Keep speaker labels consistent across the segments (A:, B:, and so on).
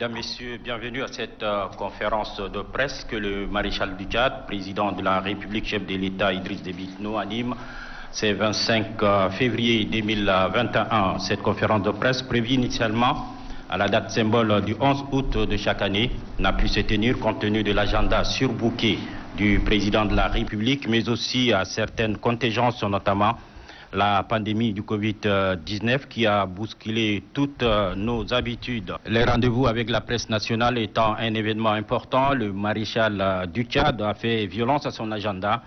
A: Mesdames, Messieurs, bienvenue à cette conférence de presse que le maréchal du Tchad, président de la République, chef de l'État Idriss Déby Itno, anime. C'est 25 février 2021. Cette conférence de presse, prévue initialement à la date symbole du 11 août de chaque année, n'a pu se tenir compte tenu de l'agenda surbooké du président de la République, mais aussi à certaines contingences, notamment la pandémie du Covid-19 qui a bousculé toutes nos habitudes. Les rendez-vous avec la presse nationale étant un événement important, le maréchal du Tchad a fait violence à son agenda,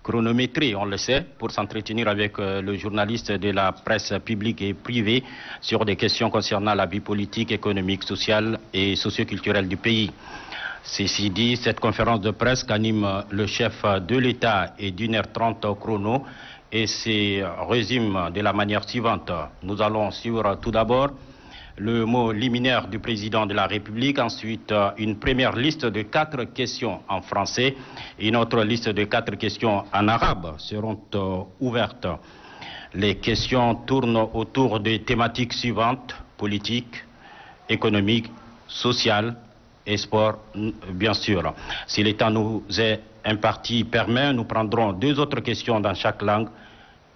A: chronométré, on le sait, pour s'entretenir avec le journaliste de la presse publique et privée sur des questions concernant la vie politique, économique, sociale et socioculturelle du pays. Ceci dit, cette conférence de presse qu'anime le chef de l'État est d'1h30 chrono et se résume de la manière suivante. Nous allons suivre tout d'abord le mot liminaire du président de la République, ensuite une première liste de 4 questions en français et une autre liste de 4 questions en arabe seront ouvertes. Les questions tournent autour des thématiques suivantes: politique, économique, sociale et sport, bien sûr. Si le temps nous est imparti permet, nous prendrons 2 autres questions dans chaque langue.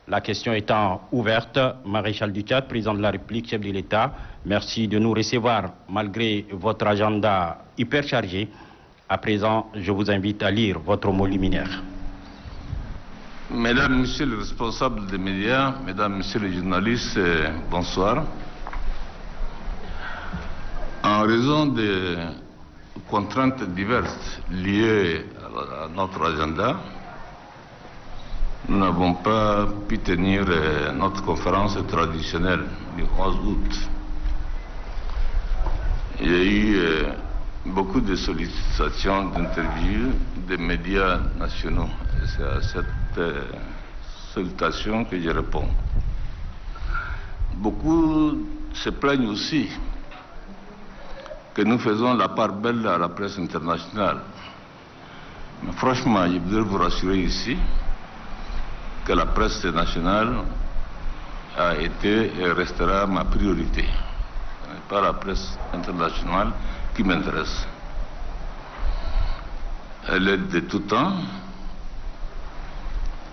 A: La question étant ouverte, maréchal du Tchad, président de la République, chef de l'État, merci de nous recevoir malgré votre agenda hyper chargé. À présent, je vous invite à lire votre mot liminaire.
B: Mesdames, Messieurs les responsables des médias, Mesdames, Messieurs les journalistes, bonsoir. En raison des contraintes diverses liées à notre agenda, nous n'avons pas pu tenir notre conférence traditionnelle du 11 août. Il y a eu beaucoup de sollicitations d'interviews des médias nationaux. Et c'est à cette sollicitation que je réponds. Beaucoup se plaignent aussi que nous faisons la part belle à la presse internationale. Mais franchement, je voudrais vous rassurer ici que la presse nationale a été et restera ma priorité. Ce n'est pas la presse internationale qui m'intéresse. Elle est de tout temps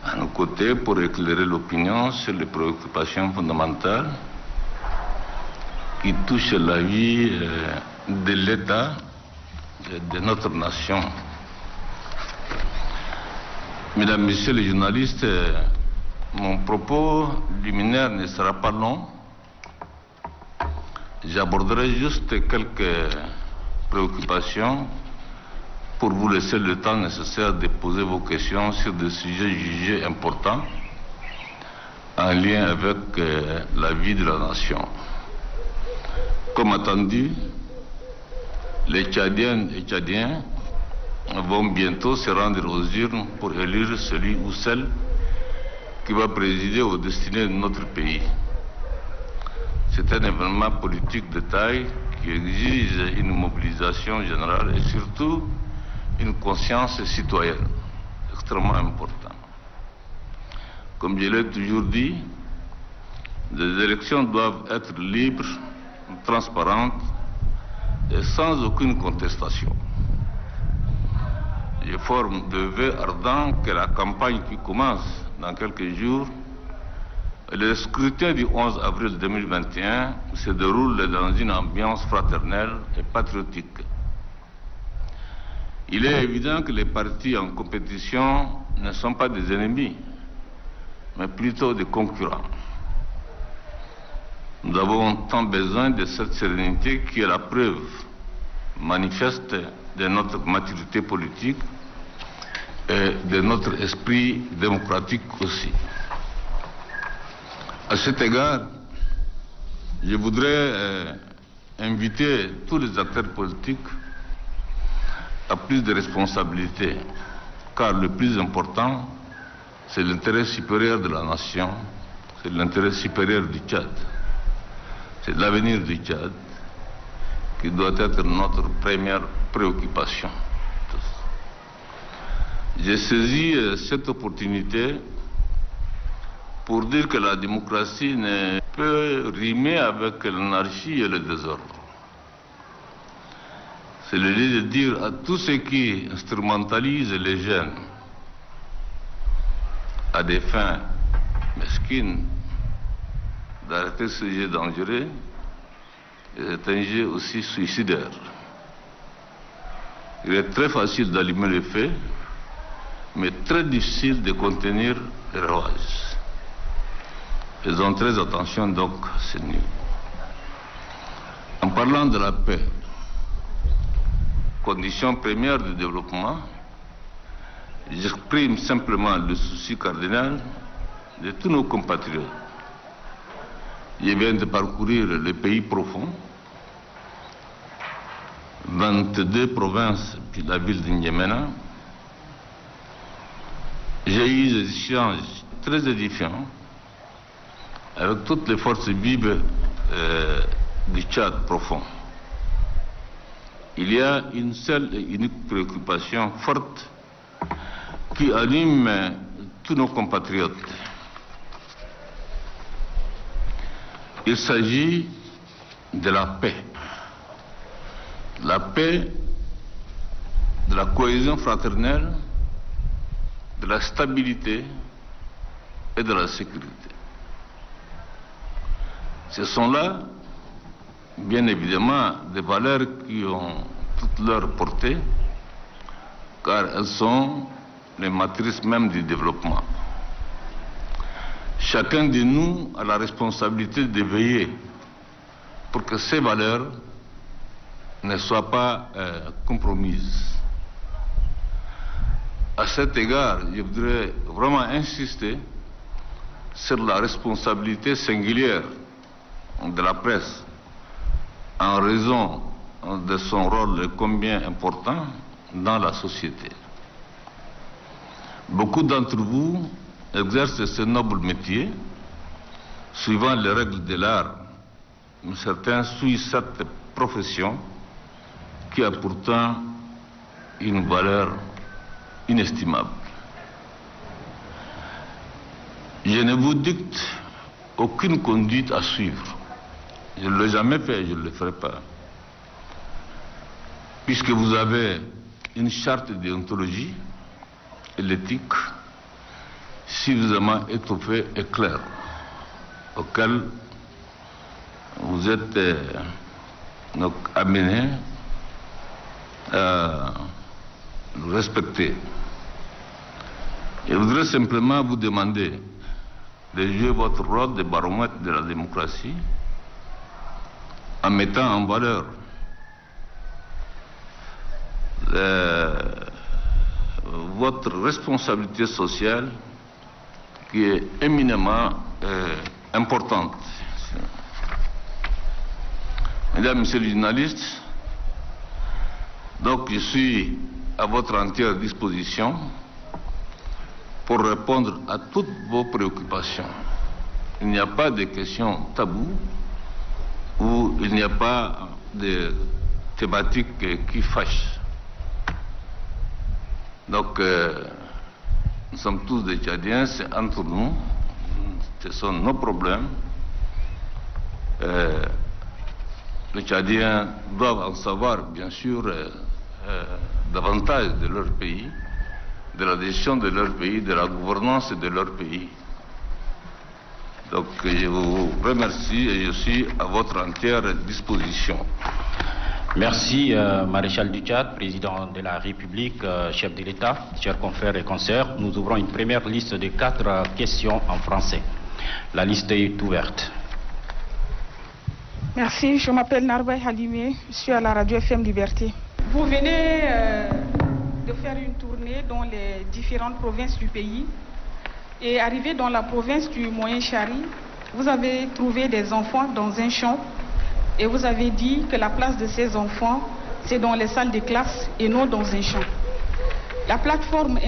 B: à nos côtés pour éclairer l'opinion sur les préoccupations fondamentales qui touchent la vie de l'État et de notre nation. Mesdames, Messieurs les journalistes, mon propos liminaire ne sera pas long. J'aborderai juste quelques préoccupations pour vous laisser le temps nécessaire de poser vos questions sur des sujets jugés importants en lien avec la vie de la nation. Comme attendu, les Tchadiennes et Tchadiens vont bientôt se rendre aux urnes pour élire celui ou celle qui va présider aux destinées de notre pays. C'est un événement politique de taille qui exige une mobilisation générale et surtout une conscience citoyenne extrêmement importante. Comme je l'ai toujours dit, les élections doivent être libres, transparentes et sans aucune contestation. Je forme de vœux ardents que la campagne qui commence dans quelques jours, le scrutin du 11 avril 2021 se déroule dans une ambiance fraternelle et patriotique. Il est évident que les partis en compétition ne sont pas des ennemis, mais plutôt des concurrents. Nous avons tant besoin de cette sérénité qui est la preuve manifeste de notre maturité politique et de notre esprit démocratique aussi. À cet égard, je voudrais inviter tous les acteurs politiques à plus de responsabilités, car le plus important, c'est l'intérêt supérieur de la nation, c'est l'intérêt supérieur du Tchad, c'est l'avenir du Tchad qui doit être notre première préoccupation. J'ai saisi cette opportunité pour dire que la démocratie ne peut rimer avec l'anarchie et le désordre. c'est le lieu de dire à tous ceux qui instrumentalisent les jeunes à des fins mesquines d'arrêter ce jeu dangereux. C'est un jeu aussi suicidaire. Il est très facile d'allumer le feu, mais très difficile de contenir les rouages. Faisons très attention donc à ce niveau. En parlant de la paix, condition première du développement, j'exprime simplement le souci cardinal de tous nos compatriotes. Je viens de parcourir le pays profond, 22 provinces, puis la ville de N'Djamena. J'ai eu des échanges très édifiants avec toutes les forces vives du Tchad profond. Il y a une seule et unique préoccupation forte qui anime tous nos compatriotes. Il s'agit de la paix. La paix, de la cohésion fraternelle, de la stabilité et de la sécurité. Ce sont là, bien évidemment, des valeurs qui ont toute leur portée, car elles sont les matrices même du développement. Chacun de nous a la responsabilité de veiller pour que ces valeurs ne soient pas compromises. À cet égard, je voudrais vraiment insister sur la responsabilité singulière de la presse en raison de son rôle combien important dans la société. Beaucoup d'entre vous exercent ce noble métier suivant les règles de l'art. Certains suivent cette profession qui a pourtant une valeur inestimable. Je ne vous dicte aucune conduite à suivre. Je ne l'ai jamais fait, je ne le ferai pas. Puisque vous avez une charte de déontologie et l'éthique suffisamment étoffée et claire, auquel vous êtes donc amenés à le respecter. Je voudrais simplement vous demander de jouer votre rôle de baromètre de la démocratie en mettant en valeur votre responsabilité sociale qui est éminemment importante. Mesdames, Messieurs les journalistes, donc je suis à votre entière disposition pour répondre à toutes vos préoccupations. Il n'y a pas de questions taboues ou il n'y a pas de thématiques qui fâchent. Donc, nous sommes tous des Tchadiens, c'est entre nous, ce sont nos problèmes. Les Tchadiens doivent en savoir, bien sûr, davantage de leur pays, de la gestion de leur pays, de la gouvernance de leur pays. Donc, je vous remercie et je suis à votre entière disposition.
A: Merci, Maréchal du Tchad, président de la République, chef de l'État, chers confrères et consoeurs. Nous ouvrons une première liste de 4 questions en français. La liste est ouverte.
C: Merci, je m'appelle Narbaï Halimé, je suis à la radio FM Liberté. Vous venez de faire une tournée dans les différentes provinces du pays et arrivé dans la province du Moyen-Chari, vous avez trouvé des enfants dans un champ et vous avez dit que la place de ces enfants, c'est dans les salles de classe et non dans un champ. La plateforme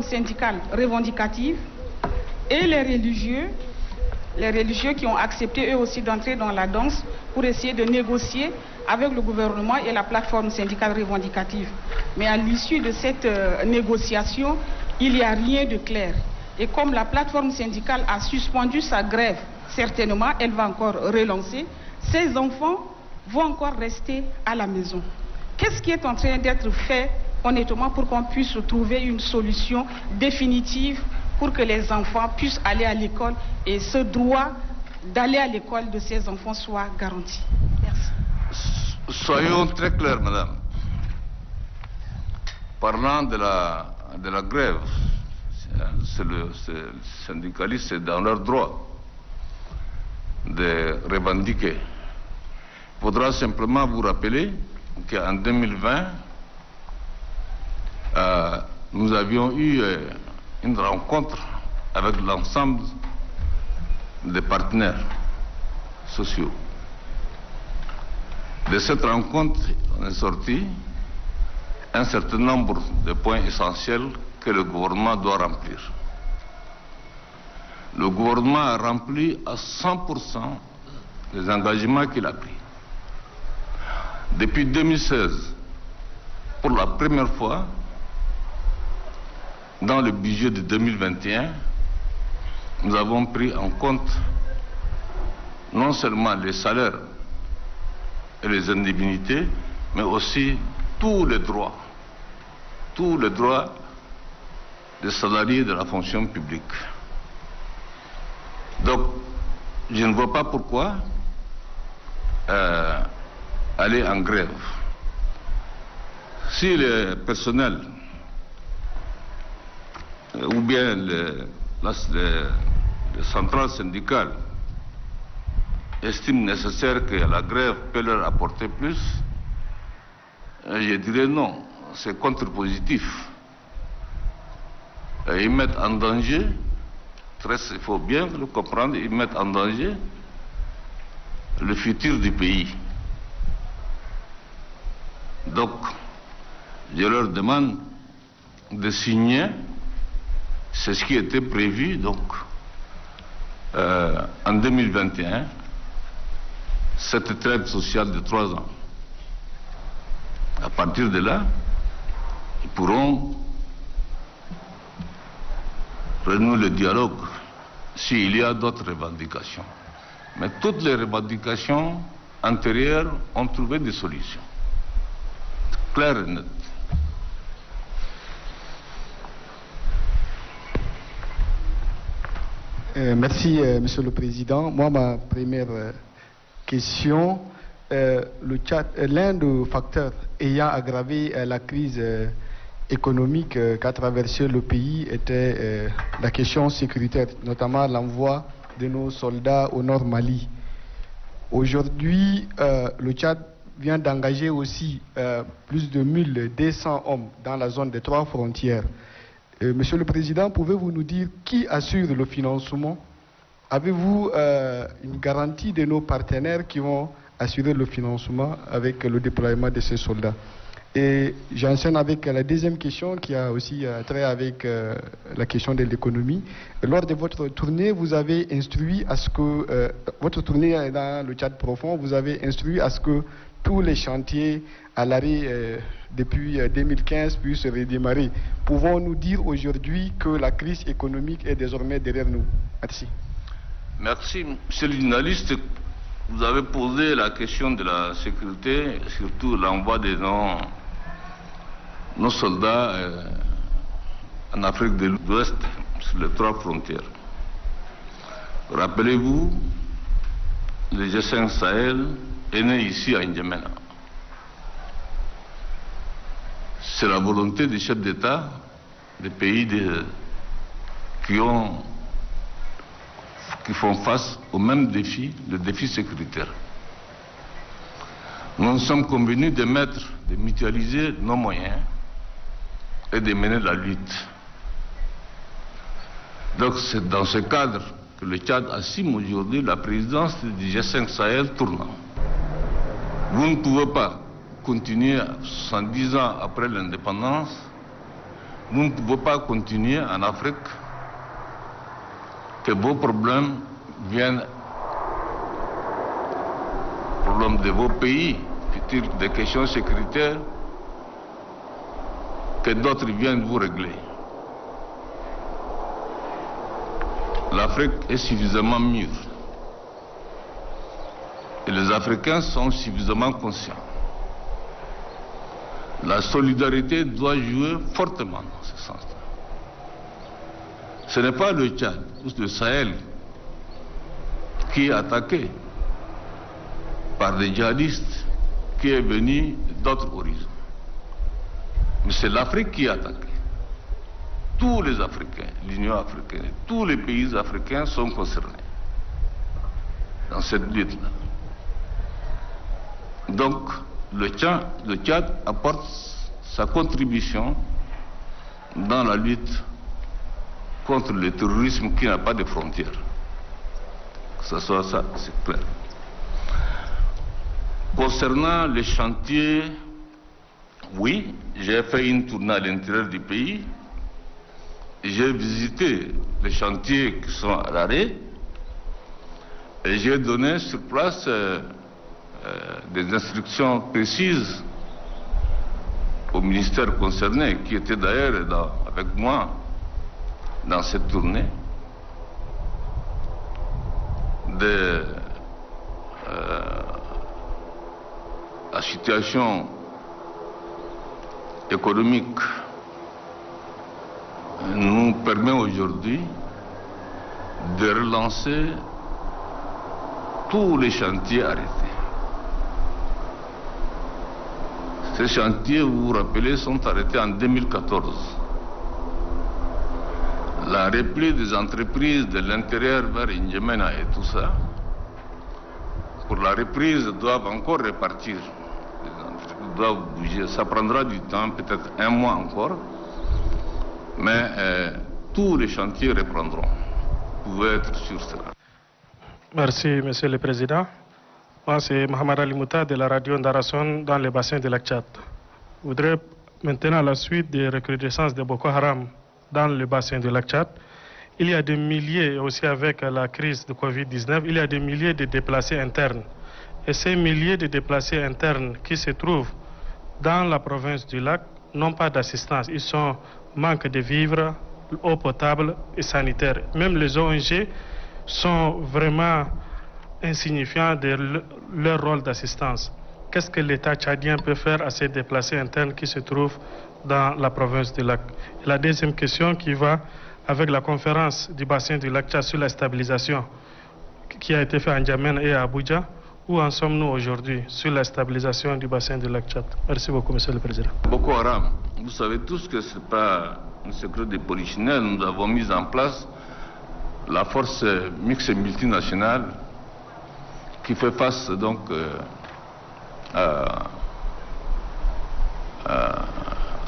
C: syndicale revendicative et les religieux qui ont accepté eux aussi d'entrer dans la danse pour essayer de négocier avec le gouvernement et la plateforme syndicale revendicative. Mais à l'issue de cette négociation, il n'y a rien de clair. Et comme la plateforme syndicale a suspendu sa grève, certainement, elle va encore relancer. Ces enfants vont encore rester à la maison. Qu'est-ce qui est en train d'être fait honnêtement pour qu'on puisse trouver une solution définitive pour que les enfants puissent aller à l'école et ce droit d'aller à l'école de ces enfants soit garanti? Merci.
B: Soyons très clairs, madame. Parlant de la grève, les syndicalistes, c'est dans leur droit de revendiquer. Il faudra simplement vous rappeler qu'en 2020, nous avions eu une rencontre avec l'ensemble des partenaires sociaux. De cette rencontre, on est sorti un certain nombre de points essentiels que le gouvernement doit remplir. Le gouvernement a rempli à 100% les engagements qu'il a pris. Depuis 2016, pour la première fois, dans le budget de 2021, nous avons pris en compte non seulement les salaires et les indemnités, mais aussi tous les droits des salariés de la fonction publique. Donc, je ne vois pas pourquoi aller en grève. Si le personnel ou bien les centrales syndicales estiment nécessaire que la grève peut leur apporter plus, je dirais non, c'est contre-positif. Ils mettent en danger, il faut bien le comprendre, ils mettent en danger le futur du pays. Donc, je leur demande de signer, c'est ce qui était prévu donc en 2021, cette trêve sociale de 3 ans. À partir de là, ils pourront renouer le dialogue s'il y a d'autres revendications. Mais toutes les revendications antérieures ont trouvé des solutions. Claires et nettes.
D: Merci, Monsieur le Président. Moi, ma première question, l'un des facteurs ayant aggravé la crise économique qu'a traversé le pays était la question sécuritaire, notamment l'envoi de nos soldats au nord Mali. Aujourd'hui, le Tchad vient d'engager aussi plus de 1200 hommes dans la zone des 3 frontières. Monsieur le Président, pouvez-vous nous dire qui assure le financement? Avez-vous une garantie de nos partenaires qui vont assurer le financement avec le déploiement de ces soldats? Et j'enchaîne avec la deuxième question qui a aussi trait avec la question de l'économie. Lors de votre tournée, vous avez instruit à ce que, votre tournée dans le Tchad profond, vous avez instruit à ce que tous les chantiers à l'arrêt depuis 2015 puissent redémarrer. Pouvons-nous dire aujourd'hui que la crise économique est désormais derrière nous? Merci.
B: Merci. Monsieur le journaliste, vous avez posé la question de la sécurité, surtout l'envoi de nos soldats en Afrique de l'Ouest, sur les 3 frontières. Rappelez-vous, le G5 Sahel est né ici à N'Djamena. C'est la volonté des chefs d'État des pays qui font face au même défi, le défi sécuritaire. Nous sommes convenus de mutualiser nos moyens et de mener la lutte. Donc c'est dans ce cadre que le Tchad assume aujourd'hui la présidence du G5 Sahel tournant. Vous ne pouvez pas continuer 70 ans après l'indépendance, vous ne pouvez pas continuer en Afrique que vos problèmes viennent, problèmes de vos pays, des questions sécuritaires, que d'autres viennent vous régler. L'Afrique est suffisamment mûre Et les Africains sont suffisamment conscients. La solidarité doit jouer fortement dans ce sens-là. Ce n'est pas le Tchad ou le Sahel qui est attaqué par des djihadistes qui est venu d'autres horizons. Mais c'est l'Afrique qui est attaquée. Tous les Africains, l'Union africaine, tous les pays africains sont concernés dans cette lutte-là. Donc, le Tchad apporte sa contribution dans la lutte contre le terrorisme qui n'a pas de frontières. Que ce soit ça, c'est clair. Concernant les chantiers, oui, j'ai fait une tournée à l'intérieur du pays. J'ai visité les chantiers qui sont à l'arrêt et j'ai donné sur place des instructions précises au ministère concerné, qui était d'ailleurs avec moi dans cette tournée, la situation économique nous permet aujourd'hui de relancer tous les chantiers arrêtés. Ces chantiers, vous vous rappelez, sont arrêtés en 2014. La repli des entreprises de l'intérieur vers N'Djamena et tout ça, pour la reprise, doivent encore repartir. Les entreprises doivent bouger. Ça prendra du temps, peut-être un mois encore, mais tous les chantiers reprendront. Vous pouvez être sûr de cela.
E: Merci, Monsieur le Président. Moi, c'est Mohamed Ali Mouta de la radio Ndarason dans le bassin de lac Tchad. Je voudrais maintenant, à la suite des recrudescences de Boko Haram dans le bassin de lac Tchad, il y a des milliers, aussi avec la crise de Covid-19, il y a des milliers de déplacés internes. Et ces milliers de déplacés internes qui se trouvent dans la province du lac n'ont pas d'assistance. Ils sont manque de vivres, eau potable et sanitaire. Même les ONG sont vraiment insignifiants de leur rôle d'assistance. Qu'est-ce que l'État tchadien peut faire à ces déplacés internes qui se trouvent dans la province du lac? Et la deuxième question qui va avec la conférence du bassin du lac Tchad sur la stabilisation qui a été faite à N'Djamena et à Abuja. Où en sommes-nous aujourd'hui sur la stabilisation du bassin du lac Tchad? Merci beaucoup, Monsieur le Président.
B: Boko Haram, vous savez tous que ce n'est pas un secret des polichinelles. Nous avons mis en place la force mixte multinationale qui fait face donc à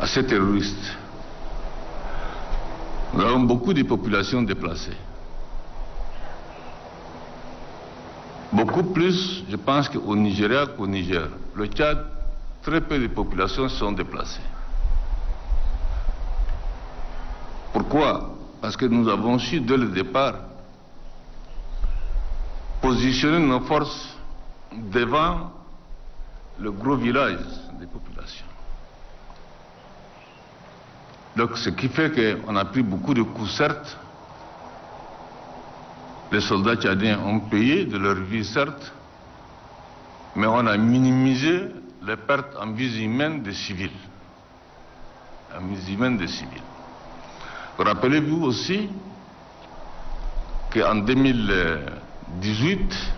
B: ces terroristes. Nous avons beaucoup de populations déplacées. Beaucoup plus, je pense, qu'au Nigeria qu'au Niger. Le Tchad, très peu de populations sont déplacées. Pourquoi? Parce que nous avons su dès le départ positionner nos forces devant le gros village des populations. Donc, ce qui fait qu'on a pris beaucoup de coups, certes. Les soldats tchadiens ont payé de leur vie, certes, mais on a minimisé les pertes en vies humaines des civils. En vies humaines des civils. Rappelez-vous aussi qu'en 2018,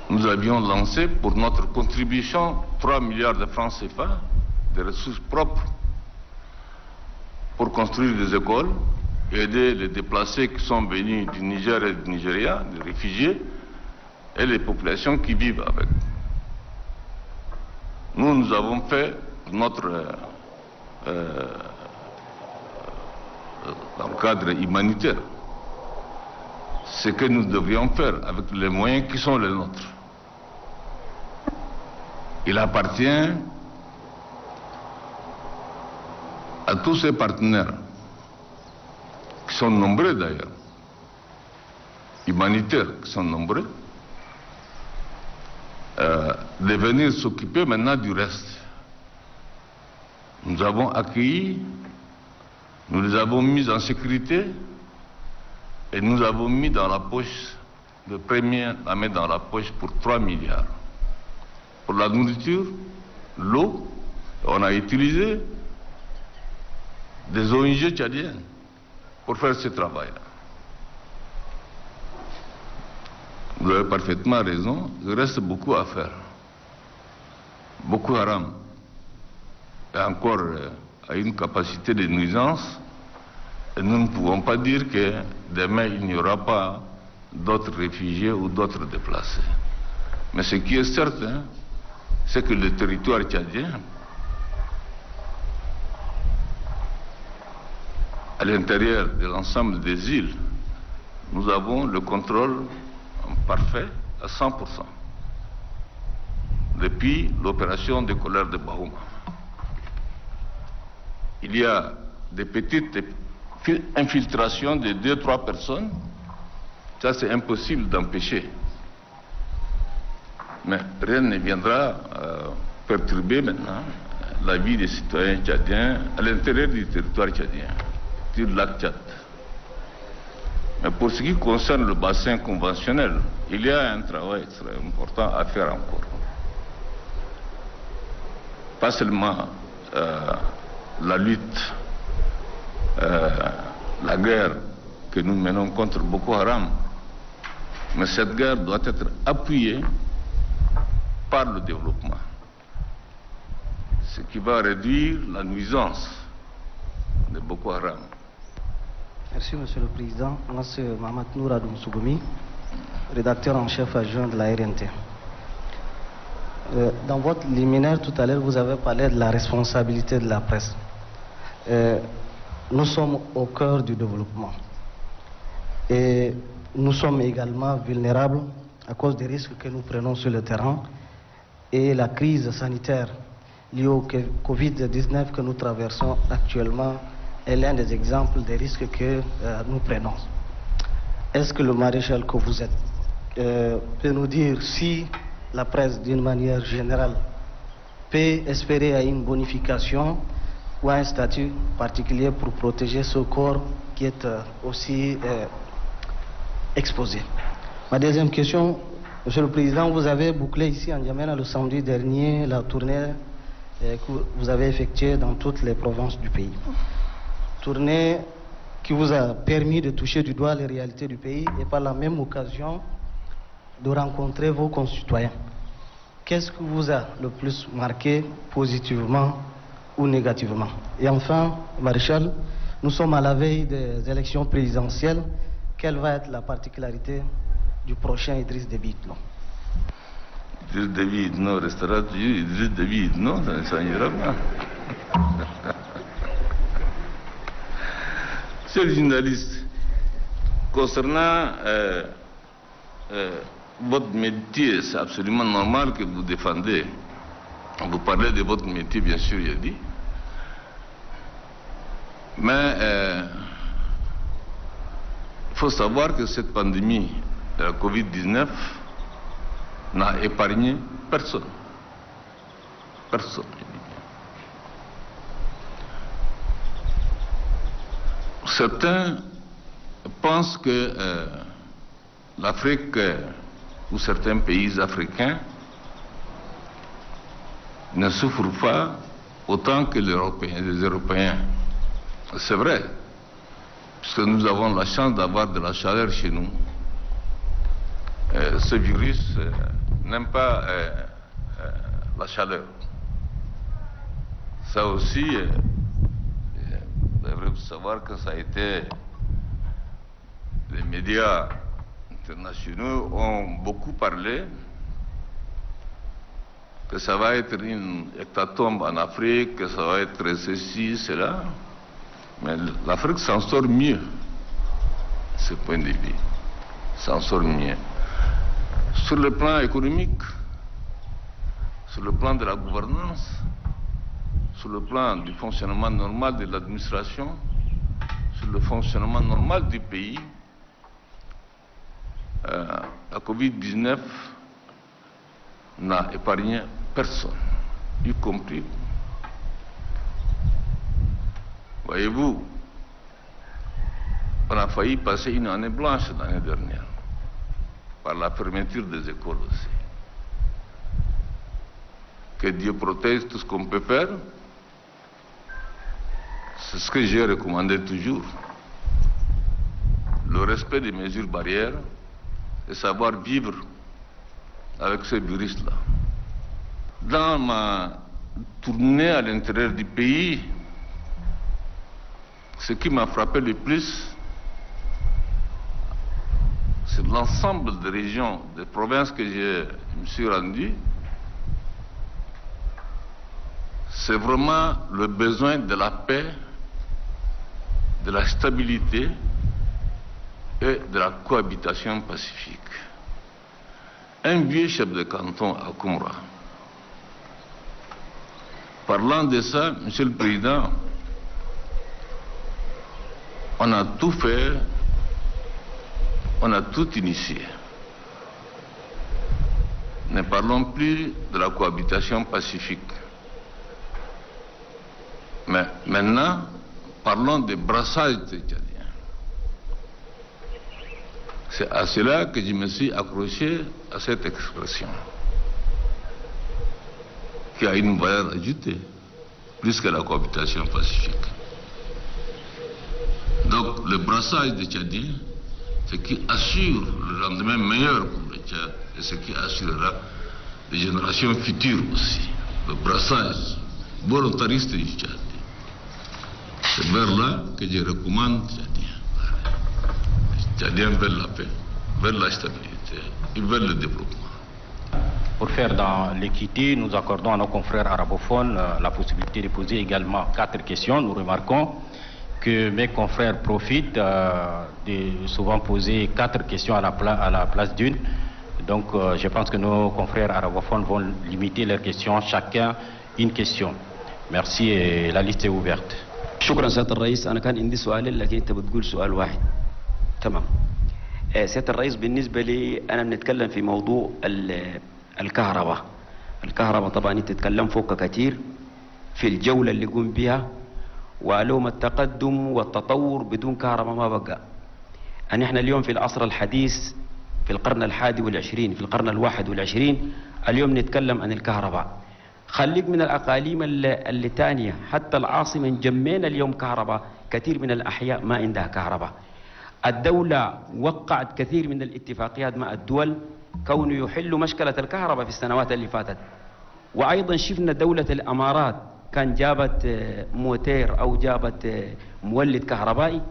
B: nous avions lancé pour notre contribution 3 milliards de francs CFA, de ressources propres, pour construire des écoles, aider les déplacés qui sont venus du Niger et du Nigeria, des réfugiés, et les populations qui vivent avec. Nous avons fait notre dans le cadre humanitaire ce que nous devrions faire avec les moyens qui sont les nôtres. Il appartient à tous ces partenaires, qui sont nombreux d'ailleurs, humanitaires qui sont nombreux, de venir s'occuper maintenant du reste. Nous avons accueilli, nous les avons mis en sécurité et nous avons mis dans la poche de premier la main dans la poche pour 3 milliards. Pour la nourriture, l'eau, on a utilisé des ONG tchadiennes pour faire ce travail-là. Vous avez parfaitement raison, il reste beaucoup à faire. Boko Haram est encore à une capacité de nuisance et nous ne pouvons pas dire que demain il n'y aura pas d'autres réfugiés ou d'autres déplacés. Mais ce qui est certain, c'est que le territoire tchadien, à l'intérieur de l'ensemble des îles, nous avons le contrôle parfait à 100%. Depuis l'opération de colère de Bahouma. Il y a des petites infiltrations de 2-3 personnes. Ça, c'est impossible d'empêcher. Mais rien ne viendra perturber maintenant la vie des citoyens tchadiens à l'intérieur du territoire tchadien, du lac Tchad. Mais pour ce qui concerne le bassin conventionnel, il y a un travail très important à faire encore. Pas seulement la lutte, la guerre que nous menons contre Boko Haram, mais cette guerre doit être appuyée par le développement. Ce qui va réduire la nuisance de Boko Haram.
F: Merci, Monsieur le Président. Moi, c'est Mohamed Nouradoum Sougoumi, rédacteur en chef adjoint de la RNT. Dans votre liminaire tout à l'heure, vous avez parlé de la responsabilité de la presse. Nous sommes au cœur du développement. Et nous sommes également vulnérables à cause des risques que nous prenons sur le terrain. Et la crise sanitaire liée au Covid-19 que nous traversons actuellement est l'un des exemples des risques que nous prenons. Est-ce que le maréchal que vous êtes peut nous dire si la presse, d'une manière générale, peut espérer à une bonification ou à un statut particulier pour protéger ce corps qui est aussi exposé? Ma deuxième question, Monsieur le Président, vous avez bouclé ici en N'Djamena le samedi dernier la tournée que vous avez effectuée dans toutes les provinces du pays. Tournée qui vous a permis de toucher du doigt les réalités du pays et par la même occasion de rencontrer vos concitoyens. Qu'est-ce qui vous a le plus marqué positivement ou négativement? Et enfin, Maréchal, nous sommes à la veille des élections présidentielles. Quelle va être la particularité du prochain Idriss Déby Itno?
B: Idriss Déby Itno restera Idriss Déby Itno, ça ira bien. Monsieur le journaliste, concernant votre métier, c'est absolument normal que vous défendez. Vous parlez de votre métier, bien sûr, il a dit. Mais il faut savoir que cette pandémie de la Covid-19 n'a épargné personne. Personne. Certains pensent que l'Afrique ou certains pays africains ne souffrent pas autant que les Européens. C'est vrai, puisque nous avons la chance d'avoir de la chaleur chez nous. Ce virus n'aime pas la chaleur. Ça aussi, vous devrez savoir que ça a été... Les médias internationaux ont beaucoup parlé que ça va être une hécatombe en Afrique, que ça va être ceci, cela. Mais l'Afrique s'en sort mieux, de ce point de vue. S'en sort mieux. Sur le plan économique, sur le plan de la gouvernance, sur le plan du fonctionnement normal de l'administration, sur le fonctionnement normal du pays, la Covid-19 n'a épargné personne, y compris. Voyez-vous, on a failli passer une année blanche l'année dernière. par la fermeture des écoles aussi. Que Dieu protège tout ce qu'on peut faire. C'est ce que j'ai recommandé toujours. Le respect des mesures barrières et savoir vivre avec ce virus-là. Dans ma tournée à l'intérieur du pays, ce qui m'a frappé le plus, c'est l'ensemble des régions, des provinces que je me suis rendu. C'est vraiment le besoin de la paix, de la stabilité et de la cohabitation pacifique. Un vieux chef de canton à Koumra, parlant de ça, Monsieur le Président, on a tout fait, on a tout initié. Ne parlons plus de la cohabitation pacifique. Mais maintenant, parlons des brassages des Tchadiens. C'est à cela que je me suis accroché à cette expression, qui a une valeur ajoutée, plus que la cohabitation pacifique. Donc, le brassage des Tchadiens, ce qui assure le lendemain meilleur pour le Tchad, et ce qui assurera les générations futures aussi. Le brassage volontariste du Tchad. C'est vers là que je recommande les Tchadiens vers la paix, vers la stabilité et vers le développement.
A: Pour faire dans l'équité, nous accordons à nos confrères arabophones la possibilité de poser également 4 questions. Nous remarquons que mes confrères profitent de souvent poser 4 questions à la place d'une. Donc je pense que nos confrères arabophones vont limiter leurs questions, chacun une question. Merci et la liste est ouverte.
G: شكرا سيادة الرئيس. أنا كان عندي سؤالين لكن أنت بتقول سؤال واحد. تمام. سيادة الرئيس بالنسبة لي أنا بنتكلم في موضوع الكهرباء. الكهرباء طبعا أنت تتكلم فوق كثير في الجولة اللي قم بها، ولوم التقدم والتطور بدون كهرباء ما بقى. أن احنا اليوم في العصر الحديث في القرن ال21 في القرن ال21 اليوم نتكلم عن الكهرباء. خليك من الأقاليم اللي تانية حتى العاصمة جمينا اليوم كهرباء، كثير من الأحياء ما عندها كهرباء. الدولة وقعت كثير من الاتفاقيات مع الدول كونه يحل مشكلة الكهرباء في السنوات اللي فاتت. وأيضا شفنا دولة الأمارات كان جابت موتير أو جابت مولد كهربائي،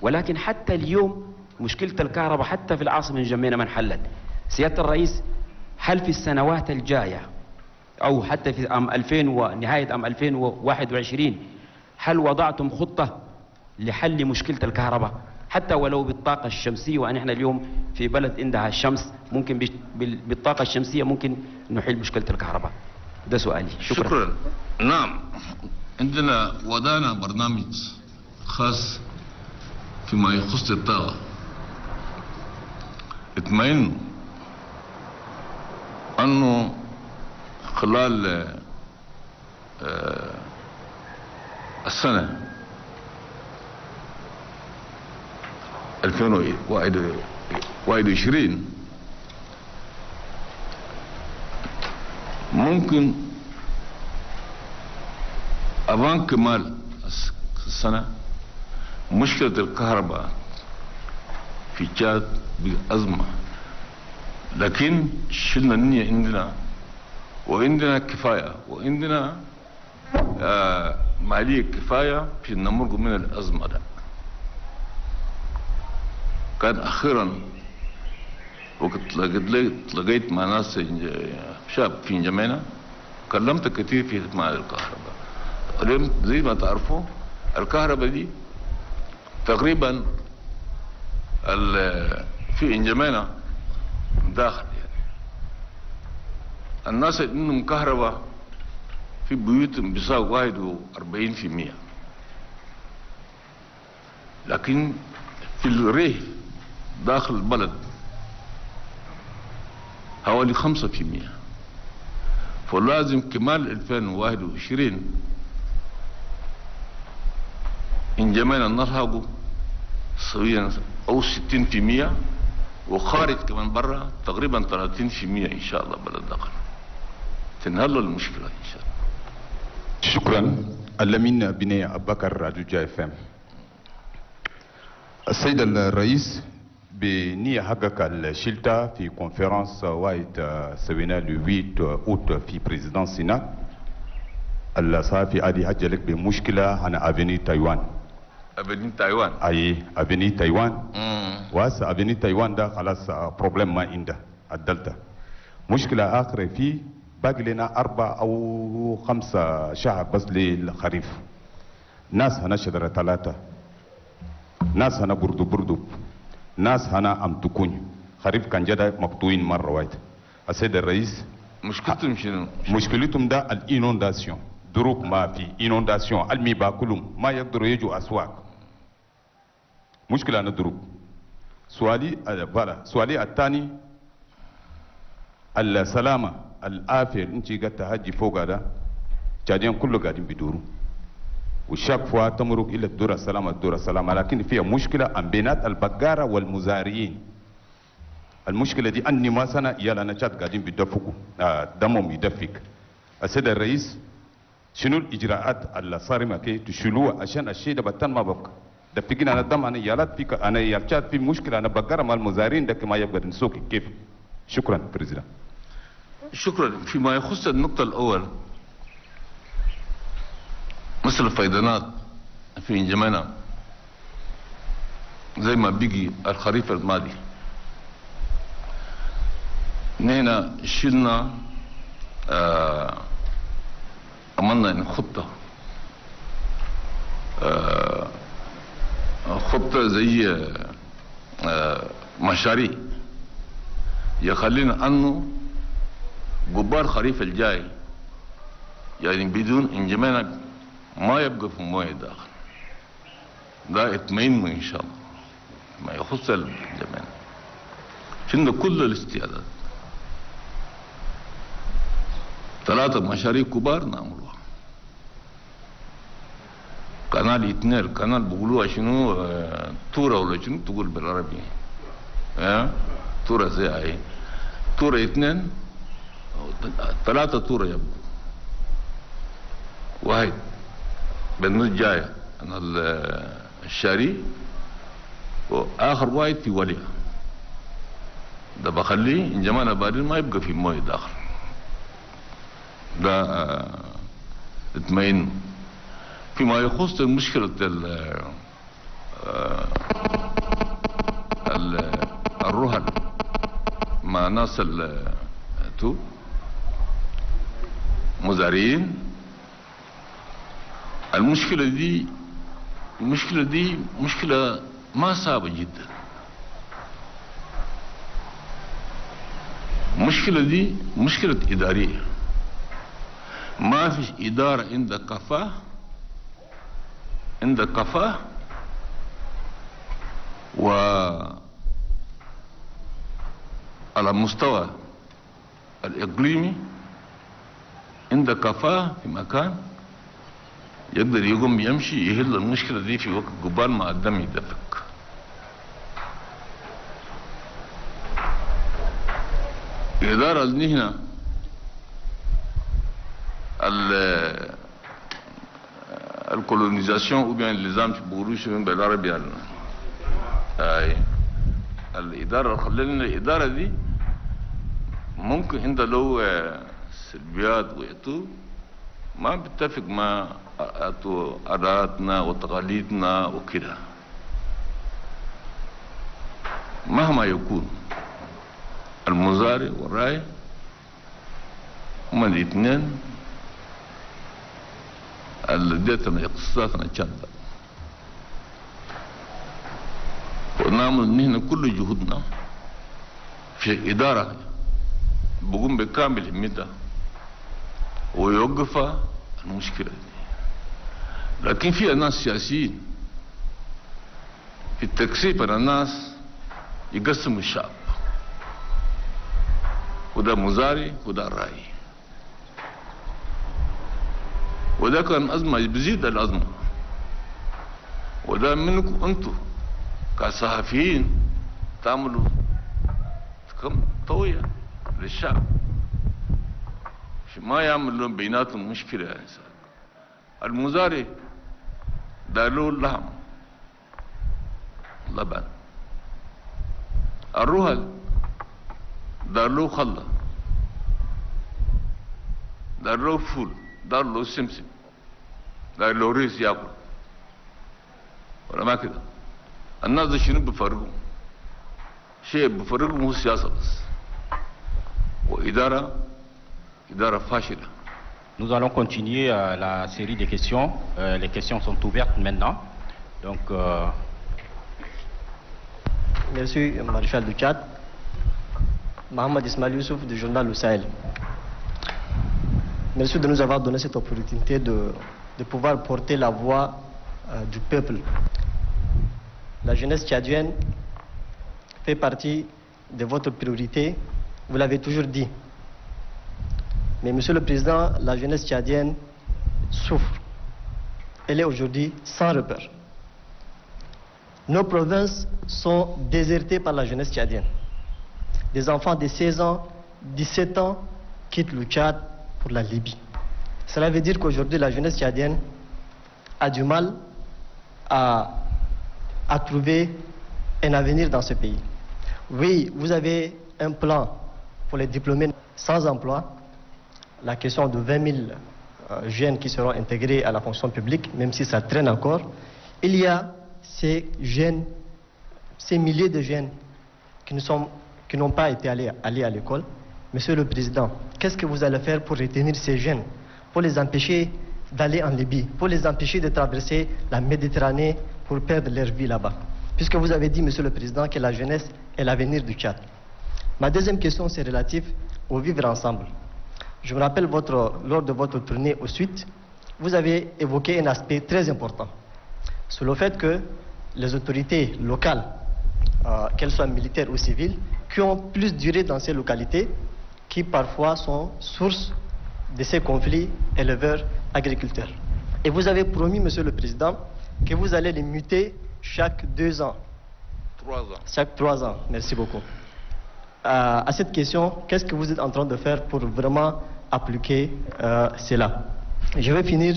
G: ولكن حتى اليوم مشكلة الكهرباء حتى في العاصمة جمينا ما انحلت. سيادة الرئيس، هل في السنوات الجاية أو حتى في عام 2000 ونهاية عام 2021 هل وضعتم خطة لحل مشكلة الكهرباء حتى ولو بالطاقة الشمسية؟ وأن احنا اليوم في بلد عندها الشمس ممكن بالطاقة الشمسية ممكن نحل مشكلة الكهرباء. ده سؤالي.
B: شكرا. نعم، عندنا وضعنا برنامج خاص فيما يخص الطاقة. اطمئنوا أنه خلال السنة 2021 ممكن أبان كمال السنة مشكلة الكهرباء في تشاد بأزمة، لكن شلنا النية عندنا وعندنا كفاية وعندنا مالية كفاية في نمر من الأزمة ده. كان أخيرا وقت لقيت مع ناس شاب في جمينة، كلمت كثير في مع الكهرباء. زي ما تعرفوا الكهرباء دي تقريبا في انجمينة داخل الناس انهم كهرباء في بيوتهم بيساوي 41%، لكن في الريف داخل البلد حوالي 5%. فلازم كمال 2021 إن جمعنا نلحقه سويا أو 60% وخارج كمان برا تقريبا 30% ان شاء الله بلد داخل تنهل المشكله ان شاء الله.
H: شكرا. اللمين بني أبو بكر راديو جاي FM. السيد الرئيس بنية حقك الشلتا في كونفرنس وايد سوينا لو 8 اوت في بريزيدنت سينا الصحفي ادي حجلك بمشكله انا افيني تايوان.
B: افيني تايوان؟
H: اي افيني تايوان. واس افيني تايوان ده خلاص بروبلم ما عنده الدلتا. مشكله اخرى في باقي لنا 4 أو 5 شهر بس للخريف. ناس هنا شجره 3، ناس هنا بردو، ناس هنا ام تكون خريف كان جدا مقطوعين مره واحده. السيد الرئيس
B: مشكلتهم شنو؟
H: مشكلتهم ده الانونداسيون، دروب ما في انونداسيون المي باكلهم ما يقدروا يجوا اسواق. مشكله انا دروب. سؤالي الثاني السلامه الآفر انت قد تهجي فوق هذا جادين كله قاعدين بيدوروا والشقفة تمرق إلى الدور السلامة لكن فيها مشكلة عن بينات البقارة والمزارعين. المشكلة دي أني ما سنة يلا نشات قاعدين بيدفقوا دمهم يدفق. السيد الرئيس شنو الإجراءات الصارمة كي تشيلوها عشان الشيء ده بطن ما ببقى دفقين أنا دم أنا يالات فيك أنا يالشات في مشكلة أنا بقارة مع المزارعين ده كما يبقى نسوق كيف. شكرا بريزيدنت.
B: شكرا. فيما يخص النقطة الأول مثل الفيضانات في انجمانا زي ما بيجي الخريف الماضي نحن شلنا عملنا يعني خطة زي مشاريع يخلينا انه غبار خريف الجاي يعني بدون انجمانا ما يبقى في مويه داخل. ده اطمئن ان شاء الله ما يخص الانجمانا. عندنا كل الاستعداد. 3 مشاريع كبار نعملوها. قناه 2 القناه بيقولوها شنو تورة ولا شنو تقول بالعربي تورة زي اي تورة 2 3 تورة يبقوا. واحد بالنص جاية أنا الشاري وآخر واحد في وليا ده بخليه إن جمانا بارين ما يبقى في مويه داخل. ده اطمئن. فيما يخص مشكلة الرهن مع ناس مزارعين المشكلة دي مشكلة ما صعبة جدا. المشكلة دي مشكلة إدارية. ما فيش إدارة عندها كفاءة وعلى المستوى الإقليمي عندها كفاءة في مكان يقدر يقوم يمشي يحل المشكلة دي في وقت قبال ما الدم يدفق. الإدارة اللي هنا الكولونيزاسيون او بيان النظام بقولوش بالعربي الإدارة خلينا الإدارة دي ممكن عندها لو سلبيات ويتو ما بتتفق مع عاداتنا وتقاليدنا وكده. مهما يكون المزارع والراعي هما الاثنين اللي اقتصادنا شاذة. ونعمل نحن كل جهودنا في إدارة بقوم بكامل همتها ويوقف المشكلة دي. لكن في ناس سياسيين في التكسيب الناس يقسموا الشعب وده مزارع وده راعي وده كان أزمة بزيد الأزمة وده منكم أنتم كصحفيين تعملوا comme Toya, le chat. ما يعمل بيناتهم مشكلة يا إنسان. المزارع دارلو اللحم لبن، الرهل دارلو خلة، دارلو فول، دارلو سمسم، دارلو ريس ياكل، ولا ما كده. الناس ده شنو بفرقهم؟ شيء بفرقهم هو السياسة بس، وإدارة فاشلة.
A: Nous allons continuer la série des questions. Les questions sont ouvertes maintenant. Donc,
I: Merci, Maréchal du Tchad. Mohamed Ismail Youssouf du journal Le Sahel. Merci de nous avoir donné cette opportunité de pouvoir porter la voix du peuple. La jeunesse tchadienne fait partie de votre priorité, vous l'avez toujours dit. Mais Monsieur le Président, la jeunesse tchadienne souffre. Elle est aujourd'hui sans repère. Nos provinces sont désertées par la jeunesse tchadienne. Des enfants de 16 ans, 17 ans quittent le Tchad pour la Libye. Cela veut dire qu'aujourd'hui, la jeunesse tchadienne a du mal à trouver un avenir dans ce pays. Oui, vous avez un plan pour les diplômés sans emploi. La question de 20 000 jeunes qui seront intégrés à la fonction publique, même si ça traîne encore. Il y a ces jeunes, ces milliers de jeunes qui n'ont pas été allés à l'école. Monsieur le Président, qu'est-ce que vous allez faire pour retenir ces jeunes, pour les empêcher d'aller en Libye, pour les empêcher de traverser la Méditerranée pour perdre leur vie là-bas? Puisque vous avez dit, Monsieur le Président, que la jeunesse est l'avenir du Tchad. Ma deuxième question, c'est relative au vivre ensemble. Je me rappelle lors de votre tournée au Sud, vous avez évoqué un aspect très important. Sur le fait que les autorités locales, qu'elles soient militaires ou civiles, qui ont plus duré dans ces localités, qui parfois sont source de ces conflits éleveurs-agriculteurs. Et vous avez promis, Monsieur le Président, que vous allez les muter chaque 2 ans.
B: 3 ans.
I: Chaque 3 ans. Merci beaucoup. À cette question, qu'est-ce que vous êtes en train de faire pour vraiment appliquer cela? Je vais finir,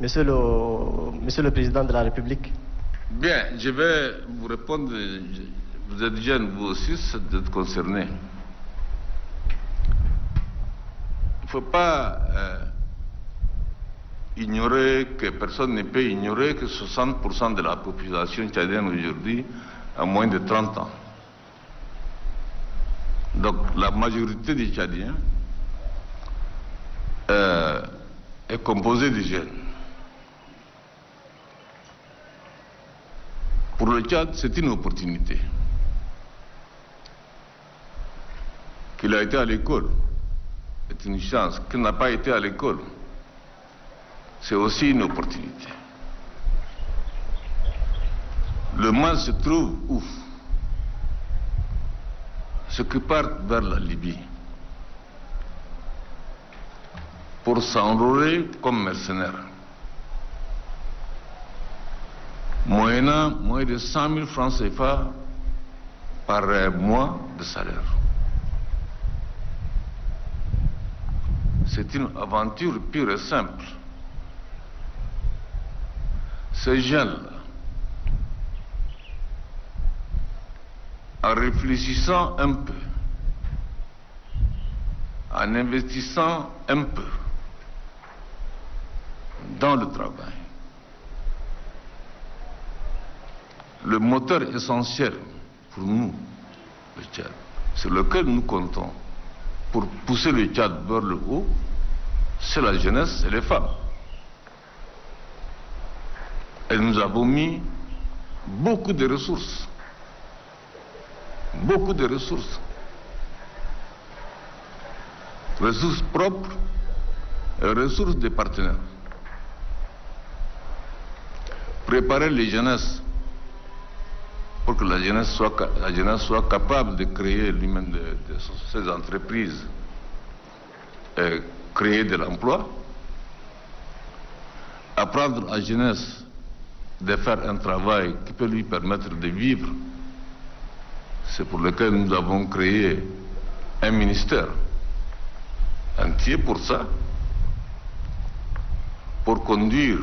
I: Monsieur le Président de la République.
B: Bien, je vais vous répondre. Vous êtes jeune, vous aussi, vous êtes concerné. Il ne faut pas ignorer que personne ne peut ignorer que 60% de la population tchadienne aujourd'hui a moins de 30 ans. Donc la majorité des Tchadiens est composée de jeunes. Pour le Tchad, c'est une opportunité. Qu'il a été à l'école est une chance. Qu'il n'a pas été à l'école, c'est aussi une opportunité. Le mal se trouve où? Ceux qui partent vers la Libye pour s'enrôler comme mercenaires, moyennant moins de 100 000 francs CFA par mois de salaire. C'est une aventure pure et simple. Ces jeunes-là, en réfléchissant un peu, en investissant un peu dans le travail, le moteur essentiel pour nous, le Tchad, sur lequel nous comptons pour pousser le Tchad vers le haut, c'est la jeunesse et les femmes. Et nous avons mis beaucoup de ressources. Beaucoup de ressources. Ressources propres et ressources des partenaires. Préparer les jeunesses pour que la jeunesse soit capable de créer lui-même ces entreprises et créer de l'emploi. Apprendre à la jeunesse de faire un travail qui peut lui permettre de vivre. C'est pour lequel nous avons créé un ministère entier pour ça, pour conduire,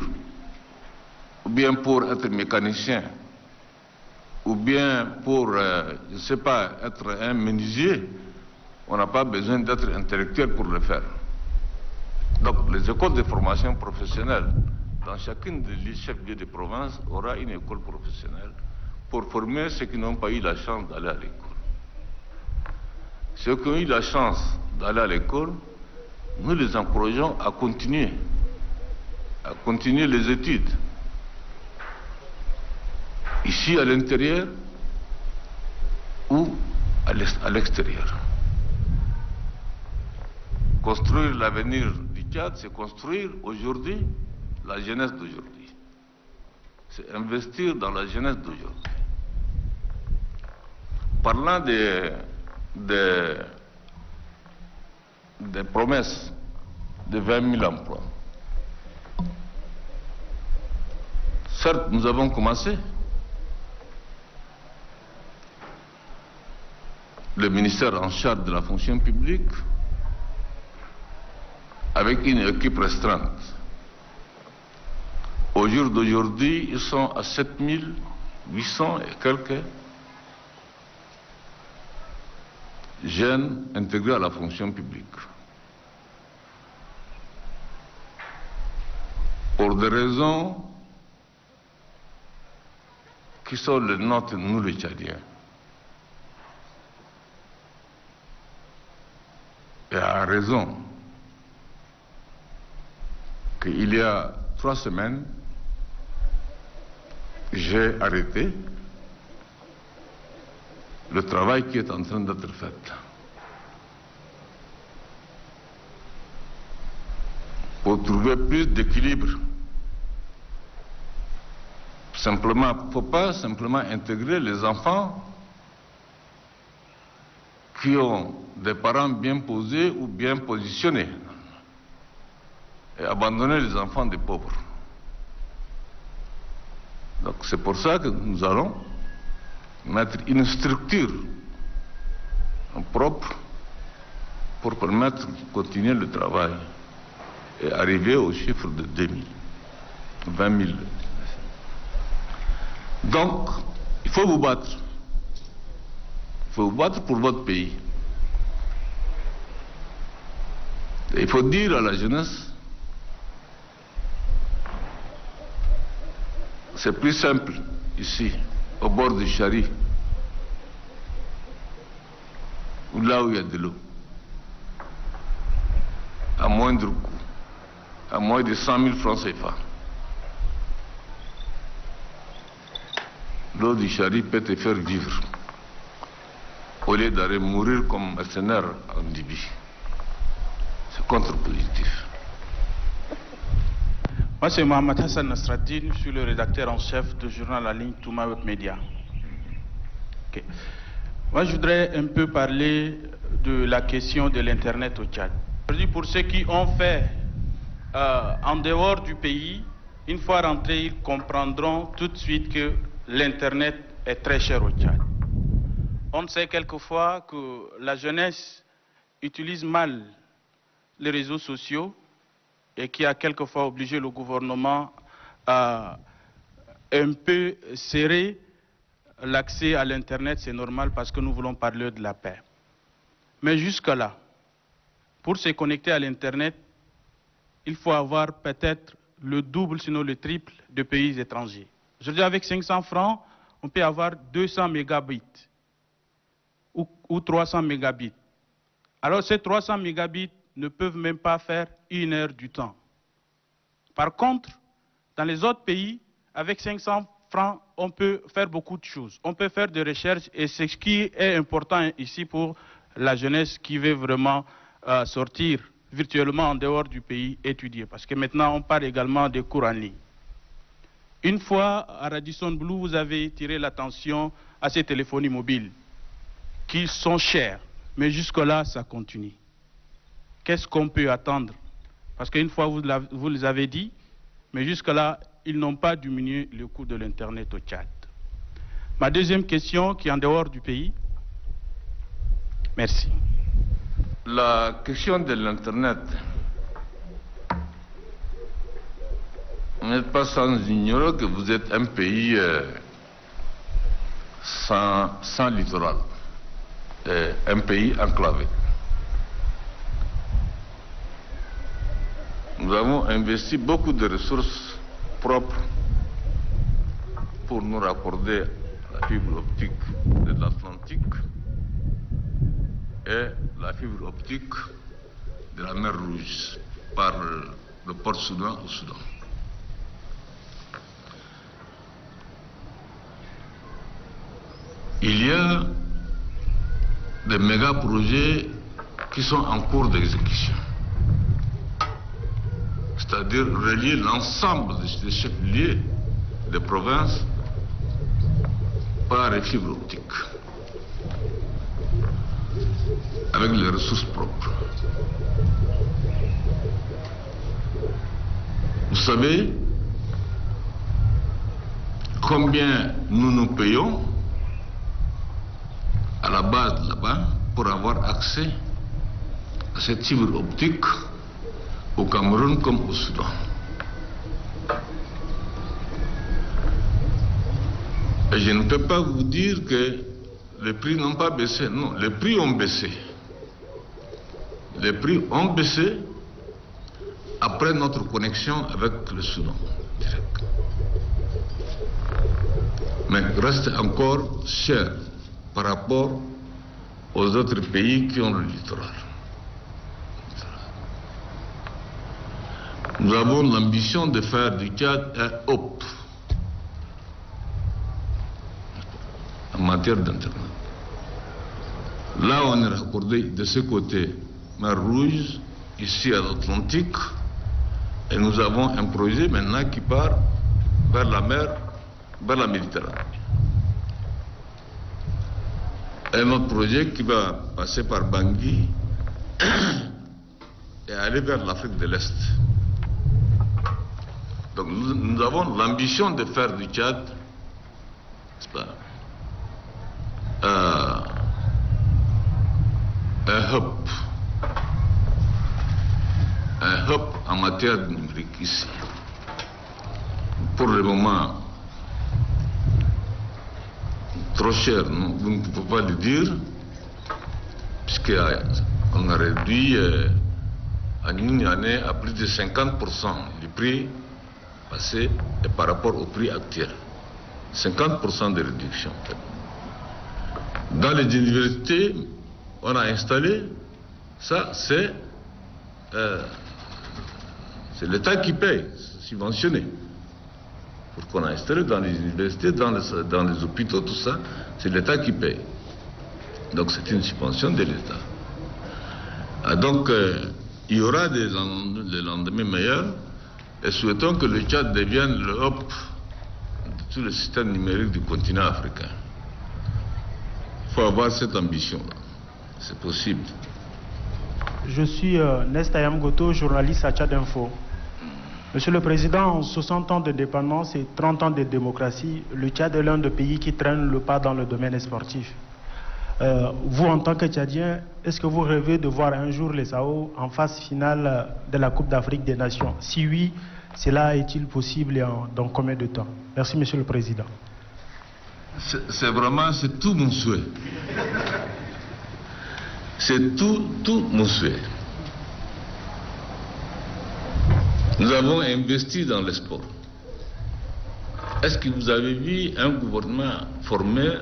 B: ou bien pour être mécanicien, ou bien pour, je ne sais pas, être un menuisier. On n'a pas besoin d'être intellectuel pour le faire. Donc les écoles de formation professionnelle, dans chacune des chefs-lieux de province, aura une école professionnelle pour former ceux qui n'ont pas eu la chance d'aller à l'école. Ceux qui ont eu la chance d'aller à l'école, nous les encourageons à continuer les études. Ici à l'intérieur ou à l'extérieur. Construire l'avenir du Tchad, c'est construire aujourd'hui la jeunesse d'aujourd'hui. C'est investir dans la jeunesse d'aujourd'hui. Parlant des promesses de 20 000 emplois, certes, nous avons commencé. Le ministère en charge de la fonction publique, avec une équipe restreinte. Au jour d'aujourd'hui, ils sont à 7800 et quelques jeunes intégrés à la fonction publique. Pour des raisons qui sont les nôtres, nous les Tchadiens. Et à raison qu'il y a 3 semaines, j'ai arrêté le travail qui est en train d'être fait pour trouver plus d'équilibre. Simplement, il ne faut pas simplement intégrer les enfants qui ont des parents bien posés ou bien positionnés et abandonner les enfants des pauvres. Donc c'est pour ça que nous allons mettre une structure propre pour permettre de continuer le travail et arriver au chiffre de 20 000. Donc, il faut vous battre. Il faut vous battre pour votre pays. Et il faut dire à la jeunesse, c'est plus simple ici, au bord du Chari, ou là où il y a de l'eau, à moindre coût, à moins de 100 000 francs CFA. L'eau du Chari peut te faire vivre, au lieu d'aller mourir comme mercenaire en Libye. C'est contre-productif.
J: Moi, c'est Mohamed Hassan Nasraddin, je suis le rédacteur en chef du journal en ligne Touma Web Media. Okay. Moi, je voudrais un peu parler de la question de l'Internet au Tchad. Pour ceux qui ont fait en dehors du pays, une fois rentrés, ils comprendront tout de suite que l'Internet est très cher au Tchad. On sait quelquefois que la jeunesse utilise mal les réseaux sociaux et qui a quelquefois obligé le gouvernement à un peu serrer l'accès à l'Internet. C'est normal parce que nous voulons parler de la paix. Mais jusque-là, pour se connecter à l'Internet, il faut avoir peut-être le double, sinon le triple de pays étrangers. Aujourd'hui, avec 500 francs, on peut avoir 200 mégabits ou 300 mégabits. Alors ces 300 mégabits ne peuvent même pas faire 1 heure du temps. Par contre, dans les autres pays, avec 500 francs, on peut faire beaucoup de choses. On peut faire des recherches et c'est ce qui est important ici pour la jeunesse qui veut vraiment sortir virtuellement en dehors du pays, étudier. Parce que maintenant, on parle également des cours en ligne. Une fois, à Radisson Blu, vous avez tiré l'attention à ces téléphones mobiles qui sont chers. Mais jusque-là, ça continue. Qu'est-ce qu'on peut attendre? Parce qu'une fois, vous les avez dit, mais jusque-là, ils n'ont pas diminué le coût de l'Internet au Tchad. Ma deuxième question, qui est en dehors du pays. Merci.
B: La question de l'Internet, vous n'êtes pas sans ignorer que vous êtes un pays sans littoral, un pays enclavé. Nous avons investi beaucoup de ressources propres pour nous raccorder à la fibre optique de l'Atlantique et la fibre optique de la mer Rouge par le port Soudan au Soudan. Il y a des méga projets qui sont en cours d'exécution, c'est-à-dire relier l'ensemble des chefs-lieux des provinces par les fibres optiques, avec les ressources propres. Vous savez combien nous payons à la base là-bas pour avoir accès à cette fibre optique au Cameroun comme au Soudan. Et je ne peux pas vous dire que les prix n'ont pas baissé. Non, les prix ont baissé. Les prix ont baissé après notre connexion avec le Soudan direct. Mais reste encore cher par rapport aux autres pays qui ont le littoral. Nous avons l'ambition de faire du Tchad un hub en matière d'Internet. Là, on est raccordé de ce côté, mer Rouge, ici à l'Atlantique, et nous avons un projet maintenant qui part vers la mer, vers la Méditerranée. Un autre projet qui va passer par Bangui et aller vers l'Afrique de l'Est. Donc nous avons l'ambition de faire du Tchad, n'est-ce pas, un hub en matière numérique ici. Pour le moment, trop cher, vous ne pouvez pas le dire, puisqu'on a réduit en une année à plus de 50% du prix passé et par rapport au prix actuel. 50% de réduction. Dans les universités, on a installé, ça c'est l'État qui paye, c'est subventionné. Pour qu'on a installé dans les universités, dans les hôpitaux, tout ça, c'est l'État qui paye. Donc c'est une subvention de l'État. Donc il y aura des lendemains meilleurs et souhaitons que le Tchad devienne le hub de tout le système numérique du continent africain. Il faut avoir cette ambition-là. C'est possible.
K: Je suis Nesta Yamgoto, journaliste à Tchad Info. Monsieur le Président, en 60 ans d'indépendance et 30 ans de démocratie, le Tchad est l'un des pays qui traîne le pas dans le domaine sportif. Vous, en tant que Tchadien, est-ce que vous rêvez de voir un jour les AO en phase finale de la Coupe d'Afrique des Nations? Si oui, cela est-il possible et dans combien de temps? Merci, Monsieur le Président.
B: C'est tout mon souhait. C'est tout mon souhait. Nous avons investi dans le sport. Est-ce que vous avez vu un gouvernement formé